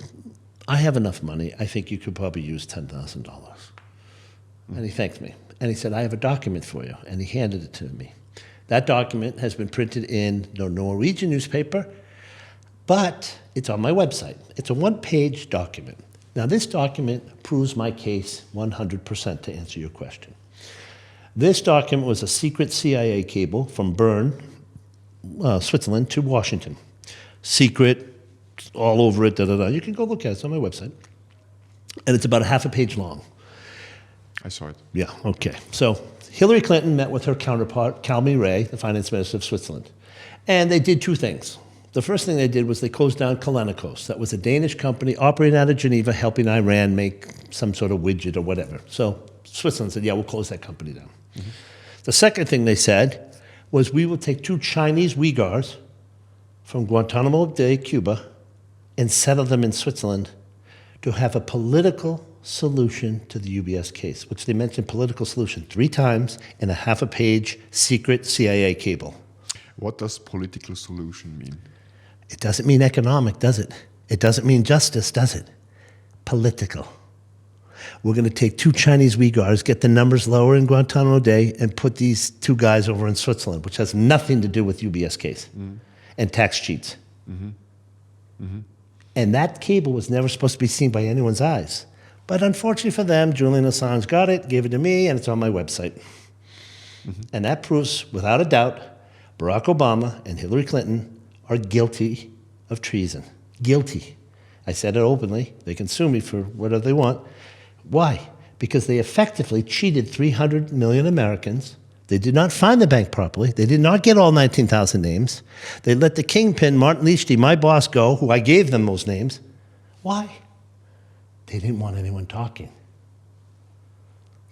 "I have enough money. I think you could probably use $10,000. And he thanked me. And he said, "I have a document for you." And he handed it to me. That document has been printed in the Norwegian newspaper, but it's on my website. It's a 1-page document. Now, this document proves my case 100% to answer your question. This document was a secret CIA cable from Bern, Switzerland, to Washington. Secret, all over it, da-da-da. You can go look at it. It's on my website. And it's about a half a page long. I saw it. Yeah, okay. So Hillary Clinton met with her counterpart, Calmy Ray, the finance minister of Switzerland. And they did 2 things. The first thing they did was they closed down Kalenikos. That was a Danish company operating out of Geneva, helping Iran make some sort of widget or whatever. So Switzerland said, yeah, we'll close that company down. The second thing they said was we will take 2 Chinese Uyghurs from Guantanamo Bay, Cuba, and settle them in Switzerland to have a political solution to the UBS case, which they mentioned political solution 3 times in a half a page secret CIA cable. What does political solution mean? It doesn't mean economic, does it? It doesn't mean justice, does it? Political. We're going to take 2 Chinese Uyghurs, get the numbers lower in Guantanamo Bay, and put these 2 guys over in Switzerland, which has nothing to do with UBS case and tax cheats. And that cable was never supposed to be seen by anyone's eyes. But unfortunately for them, Julian Assange got it, gave it to me, and it's on my website. And that proves, without a doubt, Barack Obama and Hillary Clinton are guilty of treason. Guilty. I said it openly. They can sue me for whatever they want. Why? Because they effectively cheated 300 million Americans. They did not find the bank properly. They did not get all 19,000 names. They let the kingpin, Martin Liechty, my boss, go, who I gave them those names. Why? They didn't want anyone talking.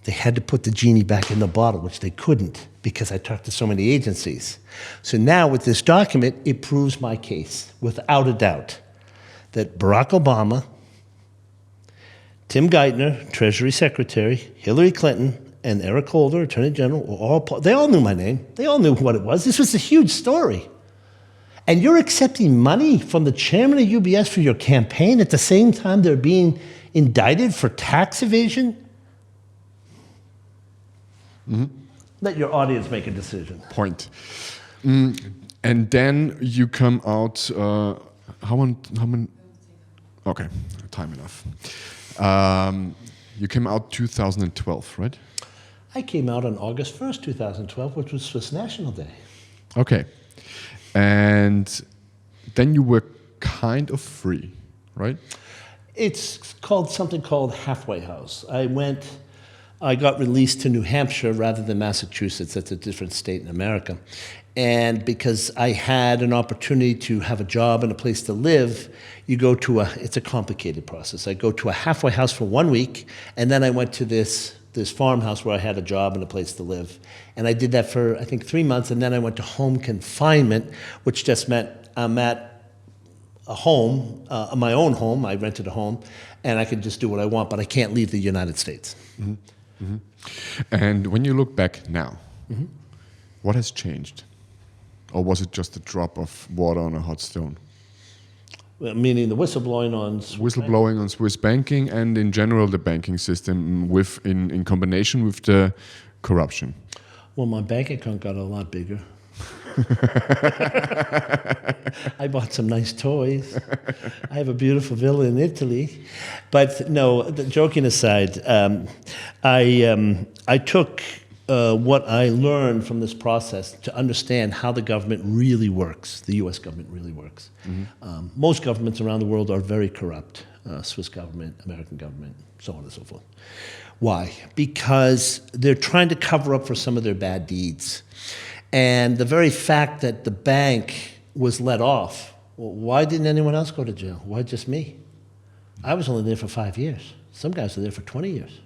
They had to put the genie back in the bottle, which they couldn't because I talked to so many agencies. So now with this document, it proves my case, without a doubt, that Barack Obama, Tim Geithner, Treasury Secretary, Hillary Clinton, and Eric Holder, Attorney General, they all knew my name. They all knew what it was. This was a huge story. And you're accepting money from the chairman of UBS for your campaign at the same time they're being indicted for tax evasion? Let your audience make a decision. Point. And then you come out, how many? Okay, time enough. You came out 2012, right? I came out on August 1st, 2012, which was Swiss National Day. Okay. And then you were kind of free, right? It's called something called halfway house. I got released to New Hampshire rather than Massachusetts. That's a different state in America. And because I had an opportunity to have a job and a place to live, it's a complicated process. I go to a halfway house for 1 week, and then I went to this farmhouse where I had a job and a place to live. And I did that for, I think, 3 months, and then I went to home confinement, which just meant I'm at a home, my own home. I rented a home, and I could just do what I want, but I can't leave the United States. Mm-hmm. Mm-hmm. And when you look back now, mm-hmm. what has changed? Or was it just a drop of water on a hot stone? Well, meaning the whistleblowing on whistleblowing on Swiss banking and in general the banking system in combination with the corruption. Well, my bank account got a lot bigger. I bought some nice toys. I have a beautiful villa in Italy. But no, joking aside, I took what I learned from this process to understand how the government really works, the U.S. government really works. Mm-hmm. Most governments around the world are very corrupt, Swiss government, American government, so on and so forth. Why? Because they're trying to cover up for some of their bad deeds. And the very fact that the bank was let off, well, why didn't anyone else go to jail? Why just me? I was only there for 5 years. Some guys were there for 20 years.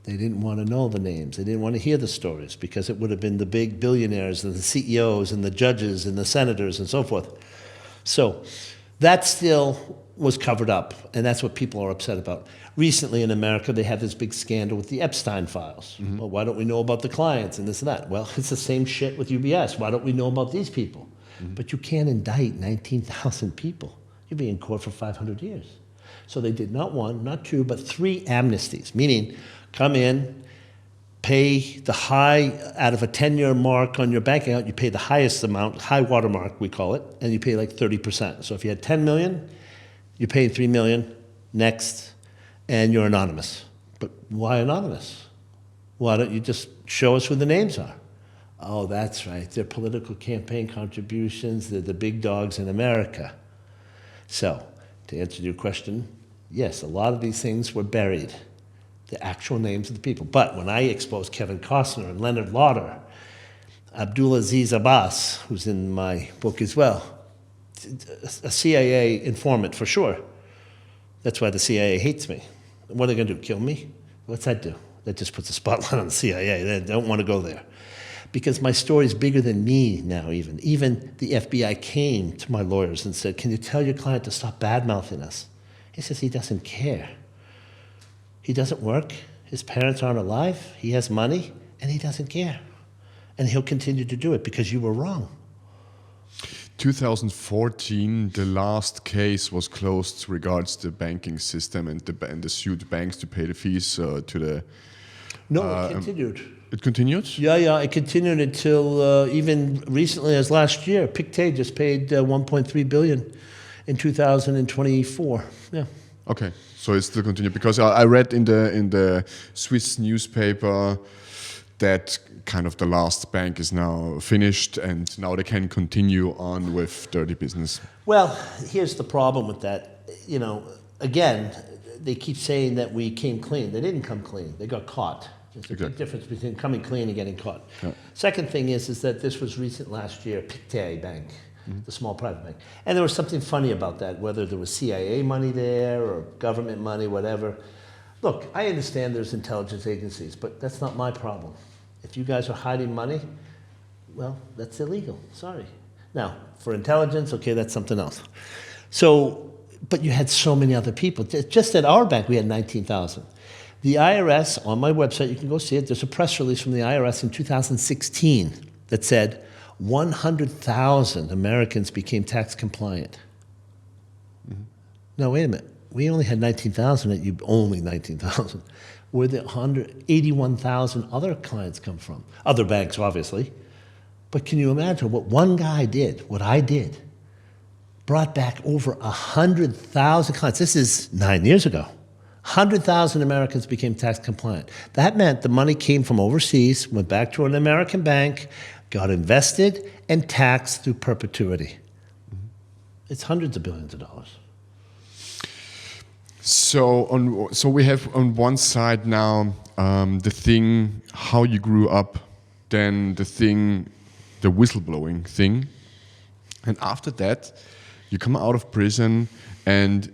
They didn't want to know the names. They didn't want to hear the stories because it would have been the big billionaires and the CEOs and the judges and the senators and so forth. So that still was covered up, and that's what people are upset about. Recently in America, they had this big scandal with the Epstein files. Mm-hmm. Well, why don't we know about the clients and this and that? Well, it's the same shit with UBS. Why don't we know about these people? Mm-hmm. But you can't indict 19,000 people. You'd be in court for 500 years. So they did not 1, not 2, but 3 amnesties, meaning come in, pay the high, out of a 10-year mark on your bank account, you pay the highest amount, high water mark we call it, and you pay like 30%. So if you had 10 million, you pay 3 million, next, and you're anonymous. But why anonymous? Why don't you just show us who the names are? Oh, that's right, they're political campaign contributions, they're the big dogs in America. So, to answer your question, yes, a lot of these things were buried, the actual names of the people. But when I exposed Kevin Costner and Leonard Lauder, Abdulaziz Abbas, who's in my book as well, a CIA informant for sure. That's why the CIA hates me. What are they going to do, kill me? What's that do? That just puts a spotlight on the CIA. They don't want to go there. Because my story is bigger than me now even. Even the FBI came to my lawyers and said, can you tell your client to stop bad-mouthing us? He says he doesn't care. He doesn't work, his parents aren't alive, he has money, and he doesn't care. And he'll continue to do it because you were wrong. 2014, the last case was closed regards the banking system and the sued banks to pay the fees to the... No, it continued. It continued? Yeah, it continued until even recently as last year. Pictet just paid 1.3 billion in 2024. Yeah. Okay, so it still continued because I read in the Swiss newspaper that kind of the last bank is now finished and now they can continue on with dirty business. Well, here's the problem with that. You know, again, they keep saying that we came clean. They didn't come clean. They got caught. There's a big difference between coming clean and getting caught. Yeah. Second thing is that this was recent last year, Pictet Bank, the small private bank. And there was something funny about that, whether there was CIA money there or government money, whatever. Look, I understand there's intelligence agencies, but that's not my problem. If you guys are hiding money, well, that's illegal. Sorry. Now, for intelligence, okay, that's something else. So, but you had so many other people. Just at our bank, we had 19,000. The IRS, on my website, you can go see it, there's a press release from the IRS in 2016 that said 100,000 Americans became tax compliant. Mm-hmm. Now, wait a minute. We only had 19,000, and you only 19,000. Where the 181,000 other clients come from? Other banks, obviously. But can you imagine what one guy did, what I did? Brought back over 100,000 clients. This is 9 years ago. 100,000 Americans became tax compliant. That meant the money came from overseas, went back to an American bank, got invested, and taxed through perpetuity. Mm-hmm. It's hundreds of billions of dollars. So we have on one side now the thing how you grew up, then the whistleblowing thing, and after that you come out of prison and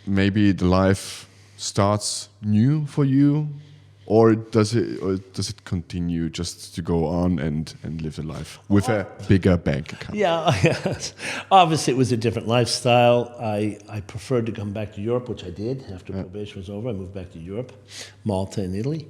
maybe the life starts new for you, or does it continue just to go on and live a life with a bigger bank account? Yeah, yes. Obviously it was a different lifestyle. I preferred to come back to Europe, which I did. After probation was over, I moved back to Europe, Malta and Italy.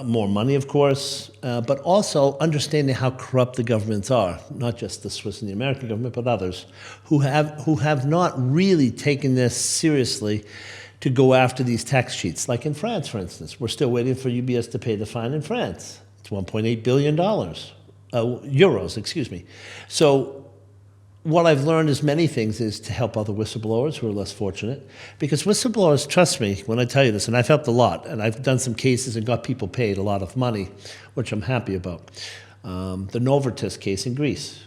More money, of course, but also understanding how corrupt the governments are, not just the Swiss and the American government, but others, who have not really taken this seriously to go after these tax cheats. Like in France, for instance, we're still waiting for UBS to pay the fine in France. It's $1.8 billion, euros, excuse me. So what I've learned is many things is to help other whistleblowers who are less fortunate. Because whistleblowers, trust me when I tell you this, and I've helped a lot, and I've done some cases and got people paid a lot of money, which I'm happy about. The Novartis case in Greece,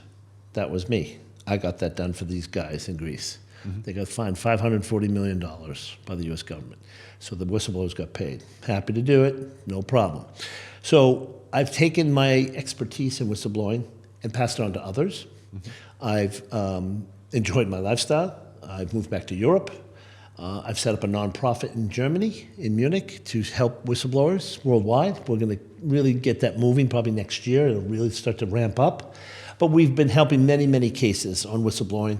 that was me. I got that done for these guys in Greece. Mm-hmm. They got fined $540 million by the US government. So the whistleblowers got paid. Happy to do it, no problem. So I've taken my expertise in whistleblowing and passed it on to others. Mm-hmm. I've enjoyed my lifestyle. I've moved back to Europe. I've set up a nonprofit in Germany, in Munich, to help whistleblowers worldwide. We're going to really get that moving probably next year. It'll really start to ramp up. But we've been helping many, many cases on whistleblowing.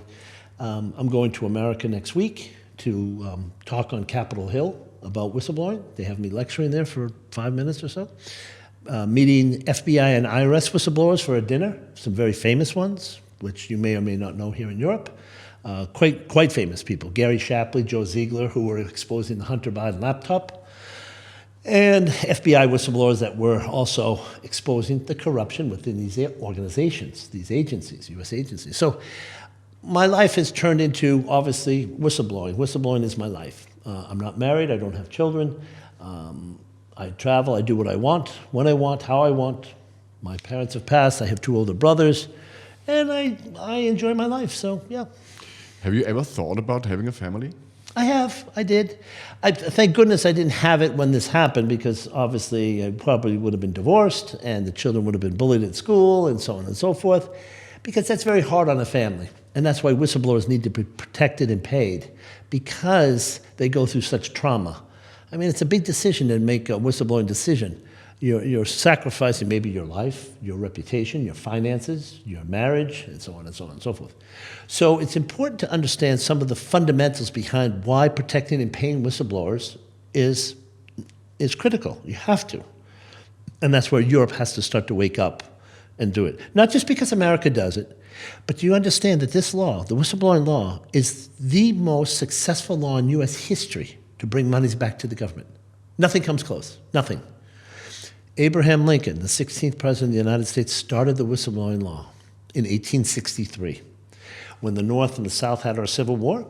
I'm going to America next week to talk on Capitol Hill about whistleblowing. They have me lecturing there for 5 minutes or so. Meeting FBI and IRS whistleblowers for a dinner, some very famous ones, which you may or may not know here in Europe. Quite famous people. Gary Shapley, Joe Ziegler, who were exposing the Hunter Biden laptop. And FBI whistleblowers that were also exposing the corruption within these organizations, these agencies, U.S. agencies. So my life has turned into, obviously, whistleblowing. Whistleblowing is my life. I'm not married. I don't have children. I travel. I do what I want, when I want, how I want. My parents have passed. I have 2 older brothers. And I enjoy my life, so yeah. Have you ever thought about having a family? I have. I did. Thank goodness I didn't have it when this happened, because obviously I probably would have been divorced and the children would have been bullied at school and so on and so forth, because that's very hard on a family. And that's why whistleblowers need to be protected and paid, because they go through such trauma. I mean, it's a big decision to make a whistleblowing decision. You're sacrificing maybe your life, your reputation, your finances, your marriage, and so on and so on and so forth. So it's important to understand some of the fundamentals behind why protecting and paying whistleblowers is critical. You have to. And that's where Europe has to start to wake up and do it. Not just because America does it, but you understand that this law, the whistleblowing law, is the most successful law in U.S. history to bring monies back to the government. Nothing comes close. Nothing. Abraham Lincoln, the 16th president of the United States, started the whistleblowing law in 1863. When the North and the South had our Civil War,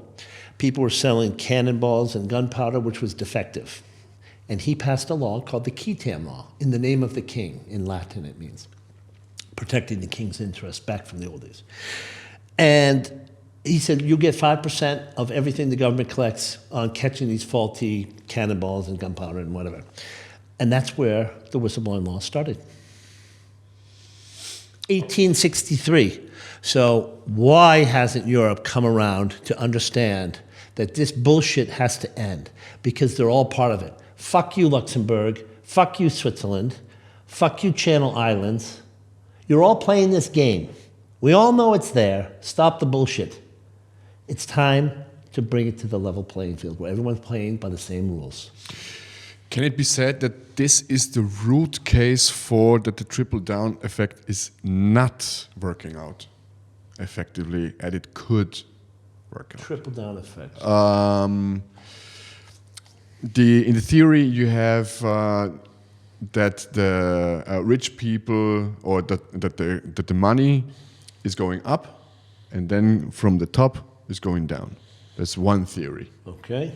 people were selling cannonballs and gunpowder, which was defective. And he passed a law called the Quitam Law, in the name of the king. In Latin, it means protecting the king's interests back from the old days. And he said, you get 5% of everything the government collects on catching these faulty cannonballs and gunpowder and whatever. And that's where the whistleblowing law started. 1863. So why hasn't Europe come around to understand that this bullshit has to end? Because they're all part of it. Fuck you, Luxembourg. Fuck you, Switzerland. Fuck you, Channel Islands. You're all playing this game. We all know it's there. Stop the bullshit. It's time to bring it to the level playing field where everyone's playing by the same rules. Can it be said that this is the root case for that the trickle-down effect is not working out effectively as it could work out? Trickle-down effect. In the theory, you have that the rich people, or that the money is going up, and then from the top is going down. That's one theory. Okay.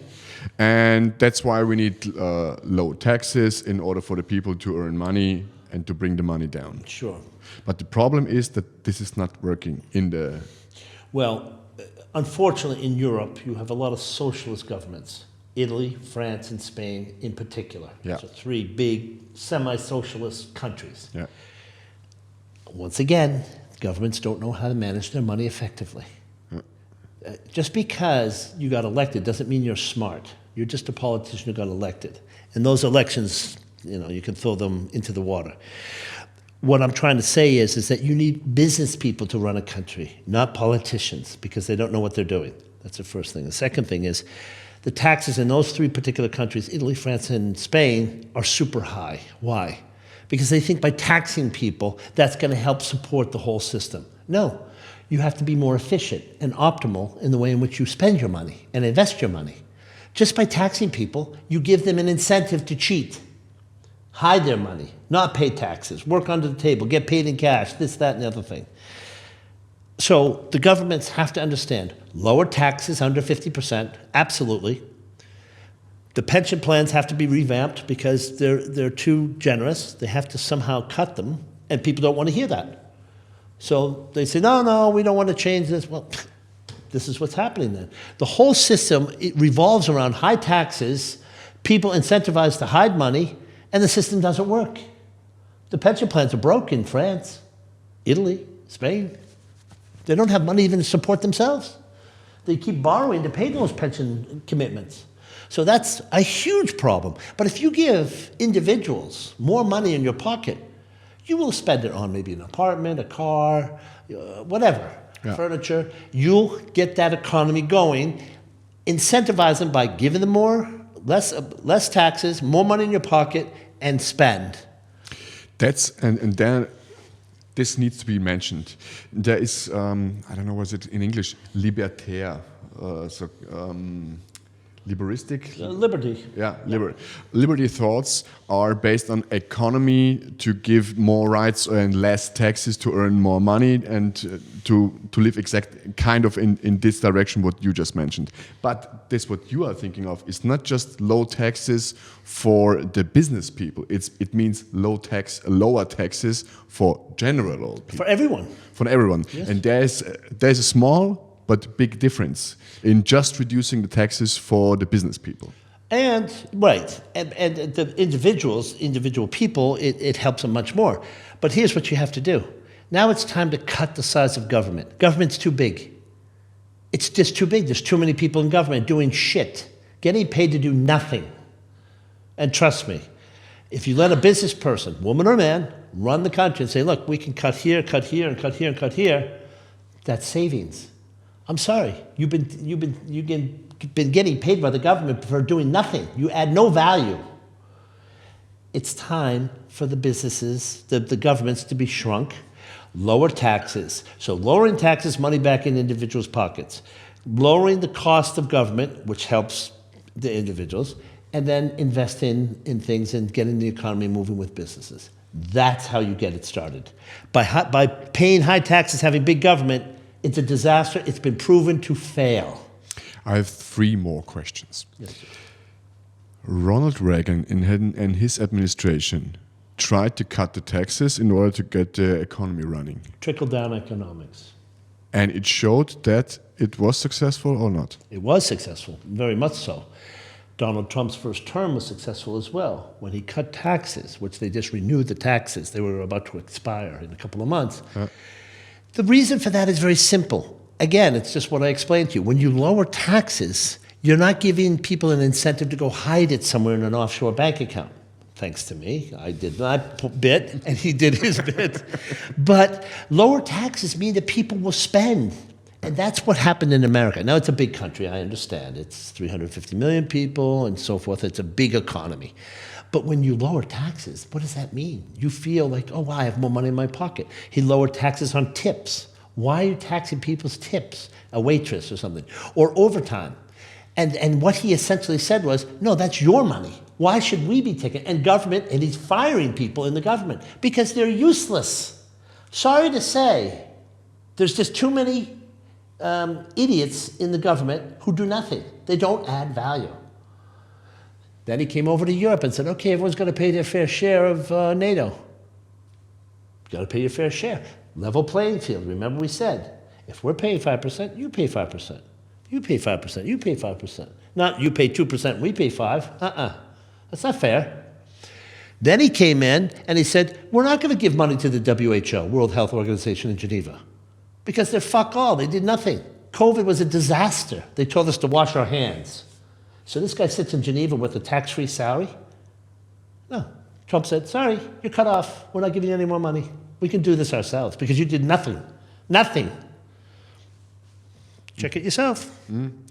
And that's why we need low taxes in order for the people to earn money and to bring the money down. Sure. But the problem is that this is not working in the... Well, Unfortunately, in Europe, you have a lot of socialist governments. Italy, France, and Spain in particular. Yeah. So 3 big semi-socialist countries. Yeah. Once again, governments don't know how to manage their money effectively. Just because you got elected doesn't mean you're smart. You're just a politician who got elected. And those elections, you can throw them into the water. What I'm trying to say is that you need business people to run a country, not politicians, because they don't know what they're doing. That's the first thing. The second thing is the taxes in those 3 particular countries, Italy, France, and Spain, are super high. Why? Because they think by taxing people, that's going to help support the whole system. No. You have to be more efficient and optimal in the way in which you spend your money and invest your money. Just by taxing people, you give them an incentive to cheat, hide their money, not pay taxes, work under the table, get paid in cash, this, that, and the other thing. So the governments have to understand, lower taxes under 50%, absolutely. The pension plans have to be revamped because they're too generous. They have to somehow cut them, and people don't want to hear that. So they say, no, we don't want to change this. Well, this is what's happening then. The whole system, it revolves around high taxes, people incentivized to hide money, and the system doesn't work. The pension plans are broke in France, Italy, Spain. They don't have money even to support themselves. They keep borrowing to pay those pension commitments. So that's a huge problem. But if you give individuals more money in your pocket, you will spend it on maybe an apartment, a car, whatever, furniture. You'll get that economy going. Incentivize them by giving them less taxes, more money in your pocket, and spend. And then this needs to be mentioned. There is, I don't know, was it in English, libertaire, liberistic? Liberty. Yeah, liberty thoughts are based on economy to give more rights and less taxes to earn more money and to live exact kind of in this direction what you just mentioned. But this what you are thinking of is not just low taxes for the business people. It means lower taxes for general people. For everyone. For everyone. Yes. And there's a small but big difference in just reducing the taxes for the business people. And the individual people, it helps them much more. But here's what you have to do. Now it's time to cut the size of government. Government's too big. It's just too big. There's too many people in government doing shit, getting paid to do nothing. And trust me, if you let a business person, woman or man, run the country and say, look, we can cut here, and cut here, that's savings. I'm sorry, you've been getting paid by the government for doing nothing. You add no value. It's time for the businesses, the governments to be shrunk, lower taxes. So lowering taxes, money back in individuals' pockets. Lowering the cost of government, which helps the individuals, and then invest in things and getting the economy moving with businesses. That's how you get it started. By paying high taxes, having big government, it's a disaster. It's been proven to fail. I have 3 more questions. Yes, sir. Ronald Reagan and his administration tried to cut the taxes in order to get the economy running. Trickle-down economics. And it showed that it was successful or not? It was successful, very much so. Donald Trump's first term was successful as well. When he cut taxes, which they just renewed the taxes, they were about to expire in a couple of months. The reason for that is very simple. Again, it's just what I explained to you. When you lower taxes, you're not giving people an incentive to go hide it somewhere in an offshore bank account. Thanks to me. I did my bit, and he did his bit. But lower taxes mean that people will spend. And that's what happened in America. Now, it's a big country, I understand. It's 350 million people and so forth. It's a big economy. But when you lower taxes, what does that mean? You feel like, oh, wow, I have more money in my pocket. He lowered taxes on tips. Why are you taxing people's tips? A waitress or something. Or overtime. And what he essentially said was, no, that's your money. Why should we be taking? And government, and he's firing people in the government because they're useless. Sorry to say, there's just too many idiots in the government who do nothing. They don't add value. Then he came over to Europe and said, okay, everyone's got to pay their fair share of NATO. You've got to pay your fair share. Level playing field. Remember we said, if we're paying 5%, you pay 5%. You pay 5%, you pay 5%. Not you pay 2%, we pay 5%. That's not fair. Then he came in and he said, we're not going to give money to the WHO, World Health Organization in Geneva, because they're fuck all. They did nothing. COVID was a disaster. They told us to wash our hands. So this guy sits in Geneva with a tax-free salary? No. Trump said, sorry, you're cut off. We're not giving you any more money. We can do this ourselves because you did nothing. Nothing. Check it yourself.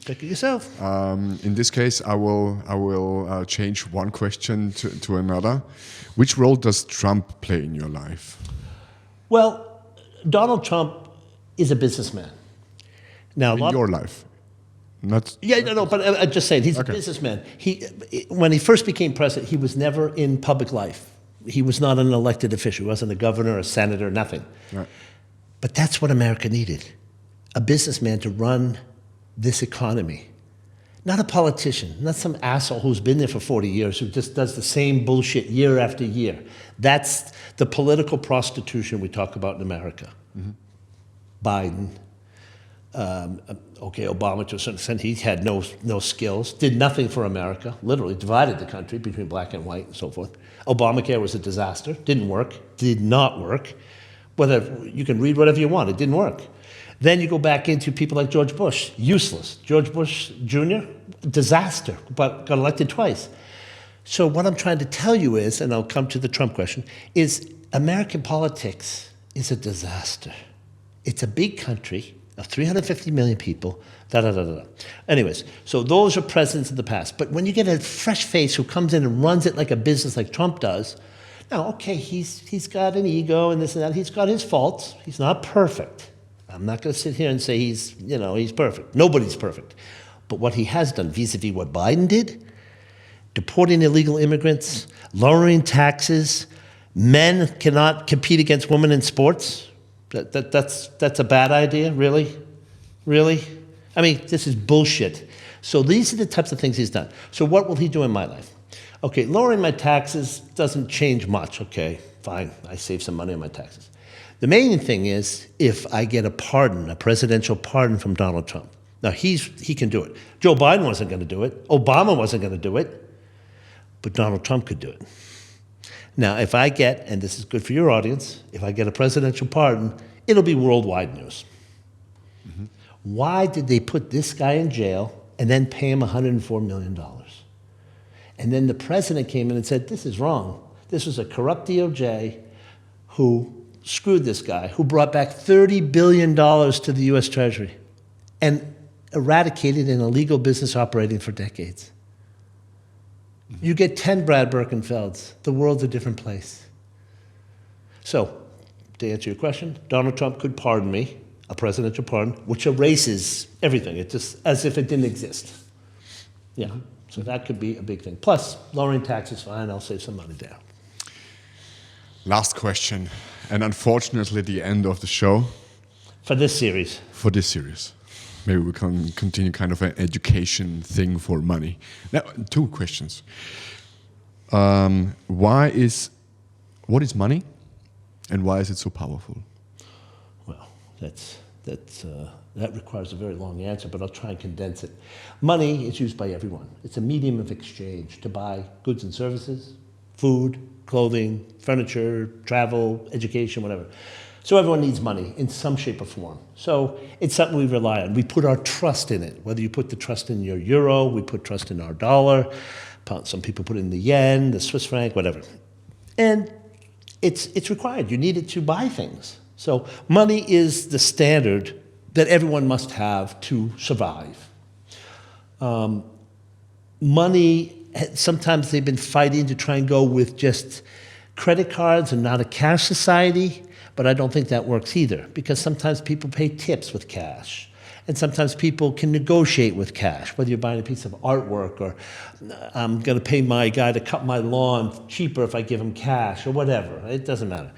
Check it yourself. In this case, I will change one question to another. Which role does Trump play in your life? Well, Donald Trump is a businessman. Now, In your life? Not. Yeah, no, but I'm just saying, he's Okay. a businessman. When he first became president, he was never in public life. He was not an elected official. He wasn't a governor, a senator, nothing. Right. But that's what America needed. A businessman to run this economy. Not a politician, not some asshole who's been there for 40 years who just does the same bullshit year after year. That's the political prostitution we talk about in America. Biden, Obama to a certain extent, he had no skills, did nothing for America, literally divided the country between black and white and so forth. Obamacare was a disaster, didn't work, did not work. Whether you can read whatever you want, it didn't work. Then you go back into people like George Bush, useless. George Bush Jr., disaster, but got elected twice. So what I'm trying to tell you is, and I'll come to the Trump question, is American politics is a disaster. It's a big country of 350 million people, Anyways, so those are presidents of the past. But when you get a fresh face who comes in and runs it like a business like Trump does, now, okay, he's got an ego and this and that. He's got his faults. He's not perfect. I'm not going to sit here and say he's perfect. Nobody's perfect. But what he has done vis-a-vis what Biden did, deporting illegal immigrants, lowering taxes, men cannot compete against women in sports. That's a bad idea, really? Really? I mean, this is bullshit. So these are the types of things he's done. So what will he do in my life? Okay, lowering my taxes doesn't change much. Okay, fine, I save some money on my taxes. The main thing is if I get a pardon, a presidential pardon from Donald Trump. Now, he can do it. Joe Biden wasn't going to do it. Obama wasn't going to do it. But Donald Trump could do it. Now, if I get, and this is good for your audience, if I get a presidential pardon, it'll be worldwide news. Why did they put this guy in jail and then pay him $104 million? And then the president came in and said, this is wrong. This was a corrupt DOJ who screwed this guy, who brought back $30 billion to the U.S. Treasury and eradicated an illegal business operating for decades. You get 10 Brad Birkenfelds, the world's a different place. So, to answer your question, Donald Trump could pardon me, a presidential pardon, which erases everything. It's just as if it didn't exist. Yeah, so that could be a big thing. Plus, lowering taxes, fine, I'll save some money there. Last question, and unfortunately the end of the show. For this series. For this series. Maybe we can continue kind of an education thing for money. Now, two questions. What is money, and why is it so powerful? Well, that requires a very long answer, but I'll try and condense it. Money is used by everyone. It's a medium of exchange to buy goods and services, food, clothing, furniture, travel, education, whatever. So everyone needs money in some shape or form. So it's something we rely on. We put our trust in it. Whether you put the trust in your euro, we put trust in our dollar. Some people put in the yen, the Swiss franc, whatever. And it's required. You need it to buy things. So money is the standard that everyone must have to survive. Money, sometimes they've been fighting to try and go with just credit cards and not a cash society. But I don't think that works either, because sometimes people pay tips with cash. And sometimes people can negotiate with cash, whether you're buying a piece of artwork or I'm going to pay my guy to cut my lawn cheaper if I give him cash or whatever. It doesn't matter.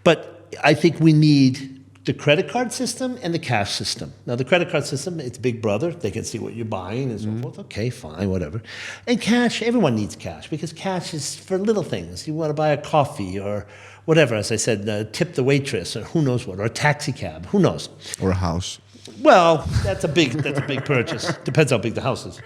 But I think we need the credit card system and the cash system. Now, the credit card system, it's Big Brother. They can see what you're buying and so forth. Okay, fine, whatever. And cash, everyone needs cash because cash is for little things. You want to buy a coffee or whatever, as I said, tip the waitress or who knows what, or a taxi cab, who knows. Or a house. Well, that's a big purchase. Depends how big the house is.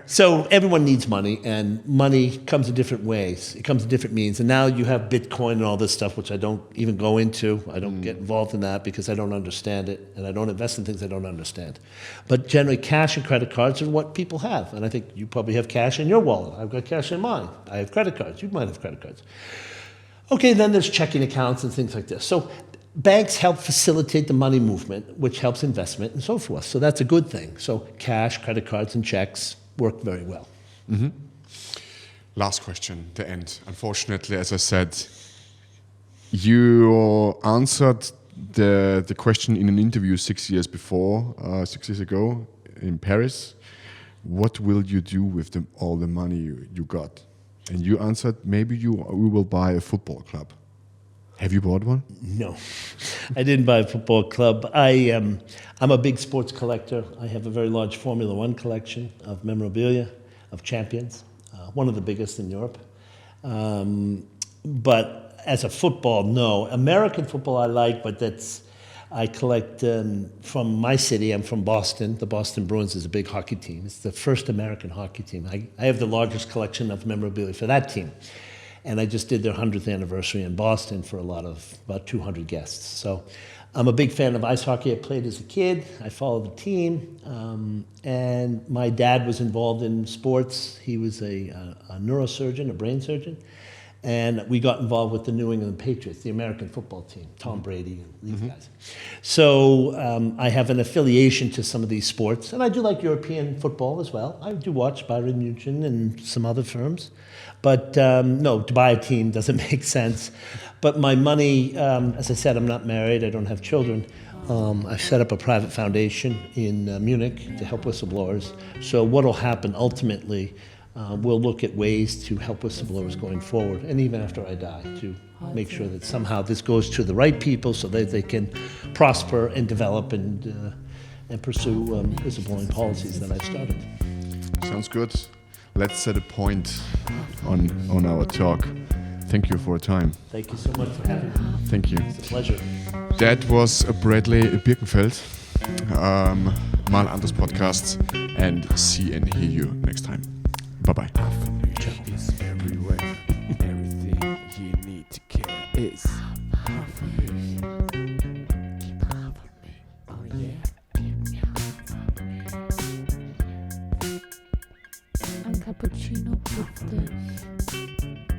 So everyone needs money, and money comes in different ways. It comes in different means. And now you have Bitcoin and all this stuff, which I don't even go into. I don't get involved in that because I don't understand it, and I don't invest in things I don't understand. But generally, cash and credit cards are what people have. And I think you probably have cash in your wallet. I've got cash in mine. I have credit cards. You might have credit cards. Okay, then there's checking accounts and things like this. So banks help facilitate the money movement, which helps investment and so forth. So that's a good thing. So cash, credit cards, and checks work very well. Last question, the end. Unfortunately, as I said, you answered the question in an interview 6 years ago in Paris. What will you do with all the money you got? And you answered, maybe we will buy a football club. Have you bought one? No, I didn't buy a football club. I'm a big sports collector. I have a very large Formula One collection of memorabilia, of champions, one of the biggest in Europe. But as a football, no. American football I like, but I collect from my city. I'm from Boston. The Boston Bruins is a big hockey team. It's the first American hockey team. I have the largest collection of memorabilia for that team. And I just did their 100th anniversary in Boston for about 200 guests. So I'm a big fan of ice hockey. I played as a kid. I followed the team. And my dad was involved in sports. He was a neurosurgeon, a brain surgeon. And we got involved with the New England Patriots, the American football team, Tom Brady and these guys. So I have an affiliation to some of these sports. And I do like European football as well. I do watch Bayern Munich and some other firms. But no, to buy a team doesn't make sense. But my money, as I said, I'm not married. I don't have children. I've set up a private foundation in Munich to help whistleblowers. So what will happen ultimately, we'll look at ways to help whistleblowers going forward, and even after I die, to make sure that somehow this goes to the right people so that they can prosper and develop and pursue whistleblowing policies that I've started. Sounds good. Let's set a point on our talk. Thank you for your time. Thank you so much for having me. Thank you. It's a pleasure. That was Bradley Birkenfeld. Mal anderes Podcast, and see and hear you next time. Bye-bye. Is everywhere. Everything you need to care is half of me. Keep half of me. Oh yeah. Keep half of me. A cappuccino with this.